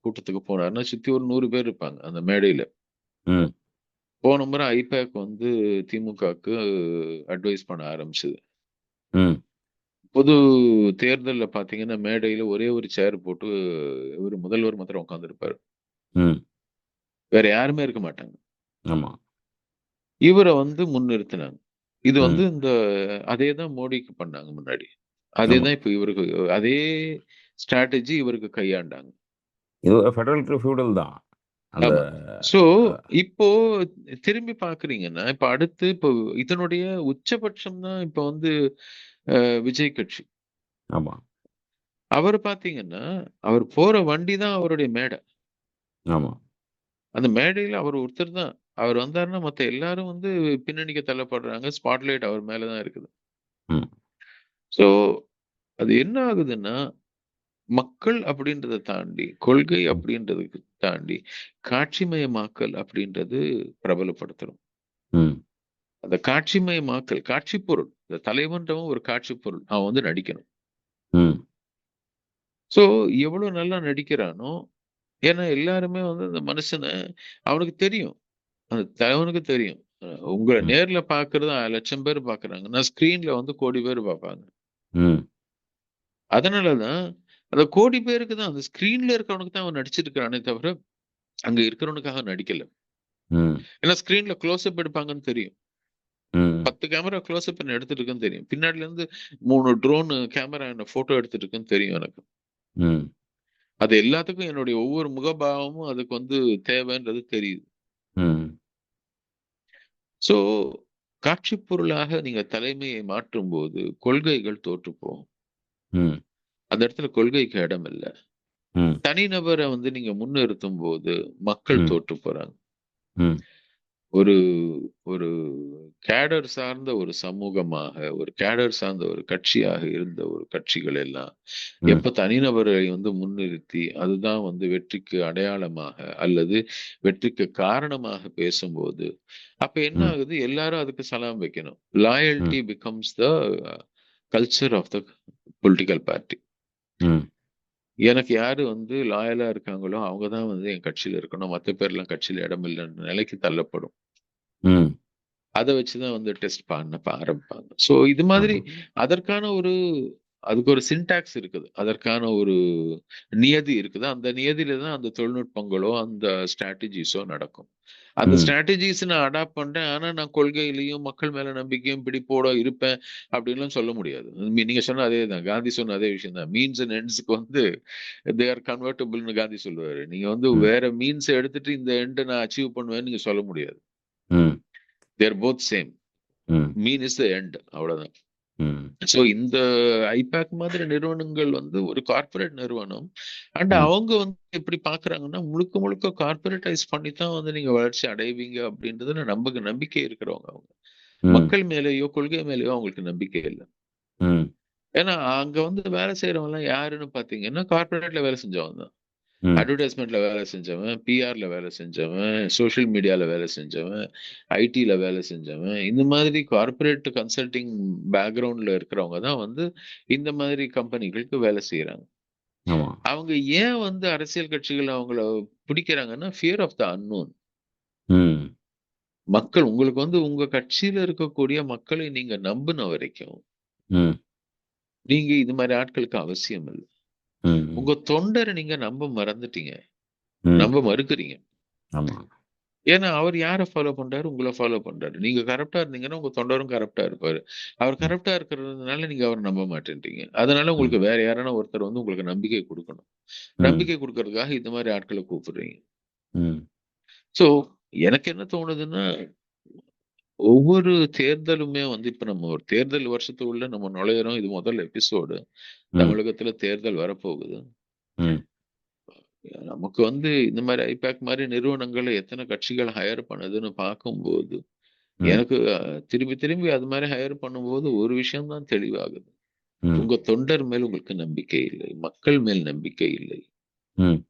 கூட்டத்துக்கு போனாருன்னா சுத்தி ஒரு 100 பேர் இருப்பாங்க அந்த மேடையில. ம் போன முறை ஐபேக் வந்து திமுகவுக்கு அட்வைஸ் பண்ண ஆரம்பிச்சது. ம் பொது தேர்தல்ல பாத்தீங்கன்னா, மேடையில ஒரே ஒரு சேர் போட்டு இவரு முதல்வர் மாத்திரம் உட்கார்ந்திருப்பாரு. ம் வேற யாருமே இருக்க மாட்டாங்க. ஆமாம் இவர வந்து முன்னிறுத்துனாங்க. இது வந்து ம் இந்த அதே தான் மோடிக்கு பண்ணாங்க முன்னாடி. அதே ஆமாம் தான் இப்ப இவருக்கு அதே ஸ்ட்ராட்டஜி இவருக்கு கையாண்டாங்க. இது ஃபெடரல் டு ஃபியூடல் தான் அந்த ஆமா. சோ, அஹ், இப்போ திரும்பி பார்க்கிறீங்கன்னா, இப்ப அடுத்து இப்போ இதனுடைய உச்சபட்சம் தான் இப்ப வந்து விஜய் கட்சி. ஆமாம் அவரு பார்த்தீங்கன்னா, அவர் போற வண்டி தான் அவருடைய மேடை. ஆமாம் அந்த மேடையில அவர் ஒருத்தர் தான். அவர் வந்தாருன்னா மத்த எல்லாரும் வந்து பின்னணிக்கு தள்ளப்படுறாங்க. ஸ்பாட்லைட் அவர் மேல தான் இருக்குது. ம் சோ, அது என்ன ஆகுதுன்னா, மக்கள் அப்படின்றத தாண்டி, கொள்கை ம் அப்படின்றதுக்கு தாண்டி, காட்சிமயமாக்கல் அப்படின்றது பிரபலப்படுத்தணும். ம் அந்த காட்சிமயமாக்கல், காட்சி பொருள். இந்த தலைவன்றவன் ஒரு காட்சி பொருள். அவன் வந்து நடிக்கணும். ம் சோ, எவ்வளவு நல்லா நடிக்கிறானோ, ஏன்னா எல்லாருமே வந்து அந்த மனுஷன அவனுக்கு தெரியும். அந்த தலைவனுக்கு தெரியும். உங்கள ம் நேர்ல பார்க்கிறது 1,00,000 பேர் பார்க்குறாங்க. நான் ஸ்க்ரீன்ல வந்து 1,00,00,000 பேர் பார்ப்பாங்க. ம் அதனால தான் அந்த 1,00,00,000 பேருக்கு தான் அந்த ஸ்க்ரீன்ல இருக்கிறவனுக்கு தான் அவன் நடிச்சிருக்கிறானே தவிர, அங்க இருக்கிறவனுக்காக நடிக்கல. ம் ஏன்னா ஸ்க்ரீன்ல க்ளோஸ் அப் எடுப்பாங்கன்னு தெரியும். ம் 10 கேமரா க்ளோஸ் அப் என்ன எடுத்துட்டு இருக்குன்னு தெரியும். பின்னாடில இருந்து 3 ட்ரோன் கேமரா என்ன ஃபோட்டோ எடுத்துட்டு இருக்குன்னு தெரியும் எனக்கு. ம் அது எல்லாத்துக்கும் என்னுடைய ஒவ்வொரு முகபாவமும் அதுக்கு வந்து தேவைன்றது தெரியுது. ம் சோ, காட்சி பொருளாக நீங்க தலைமையை மாற்றும்போது, கொள்கைகள் தோற்றுப் போகும். ம் அந்த இடத்துல கொள்கைக்கு இடம் இல்ல. ம் தனிநபர வந்து நீங்க முன்னிறுத்தும்போது, மக்கள் ம் தோற்றுப் போறாங்க. ம் ஒரு ஒரு கேடர் சார்ந்த ஒரு சமூகமாக, ஒரு கேடர் சார்ந்த ஒரு கட்சியாக இருந்த ஒரு கட்சிகள் எல்லாம் ம். எப்ப தனிநபரை வந்து முன்னிறுத்தி அதுதான் வந்து வெற்றிக்கு அடையாளமாக அல்லது வெற்றிக்கு காரணமாக பேசும்போது, அப்ப என்ன ம். ஆகுது? எல்லாரும் அதுக்கு சலாம் வைக்கணும். ம். Loyalty becomes the culture of the political party. ம். எனக்கு யாரு வந்து லாயலா இருக்காங்களோ, அவங்க தான் வந்து என் கட்சியில இருக்கணும். மத்த பேர்லாம் கட்சியில இடம் இல்லன்ற நிலைக்கு தள்ளப்படும். ம். அத வச்சு தான் வந்து டெஸ்ட் பண்ண ஆரம்பிப்பாங்க. ஸோ இது மாதிரி ஆமா. அதற்கான அதுக்கு ஒரு சின்டாக்ஸ் இருக்குது. அதற்கான ஒரு நியதி இருக்குது. அந்த நியதியில தான் அந்த தொழில்நுட்பங்களோ, அந்த ஸ்ட்ராட்டஜிஸோ நடக்கும். அந்த ம். ஸ்ட்ராட்டஜிஸ் நான் அடாப்ட் பண்றேன். ஆனா நான் கொள்கையிலயும், மக்கள் மேல நம்பிக்கையும், பிடிப்போட இருப்பேன் அப்படின்லாம் சொல்ல முடியாது. நீங்க சொன்ன அதேதான். காந்தி சொன்ன அதே விஷயம் தான். மீன்ஸ் அண்ட் எண்ட்ஸ்க்கு வந்து தே ஆர் கன்வெர்ட்டிபிள்னு காந்தி சொல்லுவாரு. நீங்க வந்து ம். வேற மீன்ஸ எடுத்துட்டு இந்த எண்ட நான் அச்சீவ் பண்ணுவேன்னு நீங்க சொல்ல முடியாது. Hmm. They are both same. Hmm. Mean is the end அவ்வளவுதான். ம். சோ இந்த ஐபேக் மாதிரி நிறுவனங்கள் வந்து ஒரு கார்ப்பரேட் நிறுவனம். அண்ட் ம். அவங்க வந்து எப்படி பாக்குறாங்கன்னா, முழுக்க முழுக்க கார்ப்பரேட்டைஸ் பண்ணி தான் வந்து நீங்க வளர்ச்சி அடைவீங்க அப்படின்றதுல நம்பிக்கை இருக்கிறவங்க அவங்க. ம். மக்கள் மேலேயோ, கொள்கை மேலேயோ அவங்களுக்கு நம்பிக்கை இல்ல. ம். ஏன்னா அங்க வந்து வேலை செய்யறவங்க எல்லாம் யாருன்னு பாத்தீங்கன்னா, கார்ப்பரேட்ல வேலை செஞ்சவங்க தான். ம். அட்வர்டைஸ்மெண்ட்ல வேலை செஞ்சவன், பிஆர்ல வேலை செஞ்சவன், சோசியல் மீடியால வேலை செஞ்சவன், ஐடில வேலை செஞ்சவன், இந்த மாதிரி கார்ப்பரேட் கன்சல்டிங் பேக்ரவுண்ட்ல இருக்கிறவங்க தான் வந்து இந்த மாதிரி கம்பெனிகளுக்கு வேலை செய்யறாங்க. ஆமா. அவங்க ஏன் வந்து அரசியல் கட்சிகள் அவங்கள பிடிக்கிறாங்கன்னா, ஃபியர் ஆஃப் த அன்னோன். ம். மக்கள் உங்களுக்கு வந்து உங்க கட்சியில இருக்கக்கூடிய மக்களை நீங்க நம்புன வரைக்கும், ம். நீங்க இது மாதிரி ஆட்களுக்கு அவசியம் இல்ல. ம். உங்க தொண்டரை நீங்க நம்ப மறந்துட்டீங்க. ம். நம்ப மறுக்கிறீங்க. ஆமா. ஏன்னா, அவர் யார ஃபாலோ பண்றாரு? உங்கள ஃபாலோ பண்றாரு. நீங்க கரப்ட்டா இருந்தீங்கன்னா, உங்க தொண்டரும் கரப்ட்டா இருப்பாரு. அவர் ம். கரப்ட்டா இருக்கிறதுனால நீங்க அவர நம்ப மாட்டேன்றீங்க. அதனால ம். உங்களுக்கு வேற யாரான ஒருத்தர் வந்து உங்களுக்கு நம்பிக்கை குடுக்கணும். ம். நம்பிக்கை குடுக்கறதுக்காக இந்த மாரி ஆட்கள கூப்பிடுறீங்க. ம். ஸோ, எனக்கு என்ன தோணுதுன்னா, ஒவ்வொரு தேர்தலுமே வந்து இப்ப நம்ம ஒரு தேர்தல் வருஷத்துக்குள்ள நம்ம நுழையிறோம். இது முதல் எபிசோடு. ம். தமிழகத்துல தேர்தல் வரப்போகுது. ம். நமக்கு வந்து இந்த மாரி ஐபேக் மாரி நிறுவனங்கள எத்தன கட்சிகள் ஹையர் பண்ணுதுன்னு பார்க்கும்போது ம். எனக்கு திரும்பி திரும்பி அது மாதிரி ஹையர் பண்ணும்போது ஒரு விஷயம் தான் தெளிவாகுது. ம். உங்க தொண்டர் மேல் உங்களுக்கு நம்பிக்கை இல்லை. மக்கள் மேல் நம்பிக்கை இல்லை. ம்.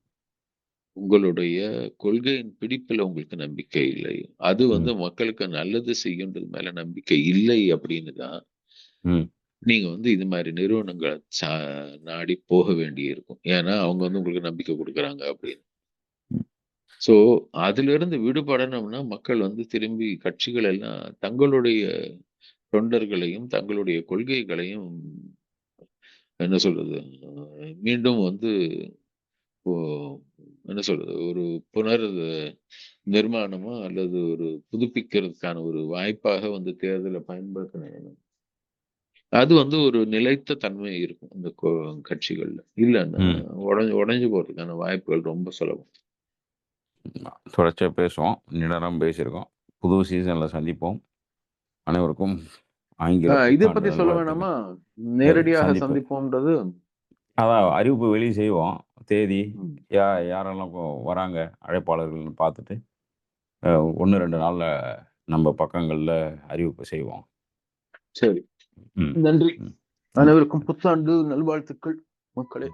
உங்களுடைய கொள்கையின் பிடிப்புல உங்களுக்கு நம்பிக்கை இல்லை. அது ம். வந்து மக்களுக்கு நல்லது செய்யுன்றது மேல நம்பிக்கை இல்லை அப்படின்னு தான் ம். நீங்க வந்து இது மாதிரி நிறுவனங்கள நாடி போக வேண்டியிருக்கும். ஏன்னா அவங்க வந்து உங்களுக்கு நம்பிக்கை குடுக்குறாங்க அப்படின்னு. ஸோ அதிலிருந்து விடுபடணும்னா மக்கள் வந்து திரும்பி கட்சிகள் எல்லாம் தங்களுடைய தொண்டர்களையும், தங்களுடைய கொள்கைகளையும் என்ன சொல்றது? மீண்டும் வந்து இப்போ என்ன சொல்றது? ஒரு புனர் நிர்மாணமா அல்லது ஒரு புதுப்பிக்கிறதுக்கான ஒரு வாய்ப்பாக வந்து தேர்தல பயன்படுத்தினாங்க. அது வந்து ஒரு நிலைத்த தன்மை இருக்கும் அந்த கட்சிகள்ல. இல்லன்னா ம். உடைஞ்சு போறதுக்கான வாய்ப்புகள் ரொம்ப சுலபம். தொடர்ச்சியா பேசுவோம். நீண்ட நேரம் பேசியிருக்கோம். புது சீசன்ல சந்திப்போம். அனைவருக்கும் ஆங்கில இத புத்தாண்டு பத்தி சொல்ல நல்வாழ்த்துக்கள். வேணாமா? நேரடியாக சந்திப்பு. சந்திப்போம்ன்றது. அதான் அறிவிப்பு வெளிய செய்வோம். தேதி ம். யாரெல்லாம் வராங்க அழைப்பாளர்கள்னு பார்த்துட்டு, 1, 2 நாள்ல நம்ம பக்கங்கள்ல அறிவிப்பு செய்வோம். சரி. ம். நன்றி. ம். ம். அனைவருக்கும் புத்தாண்டு நல்வாழ்த்துக்கள் மக்களே.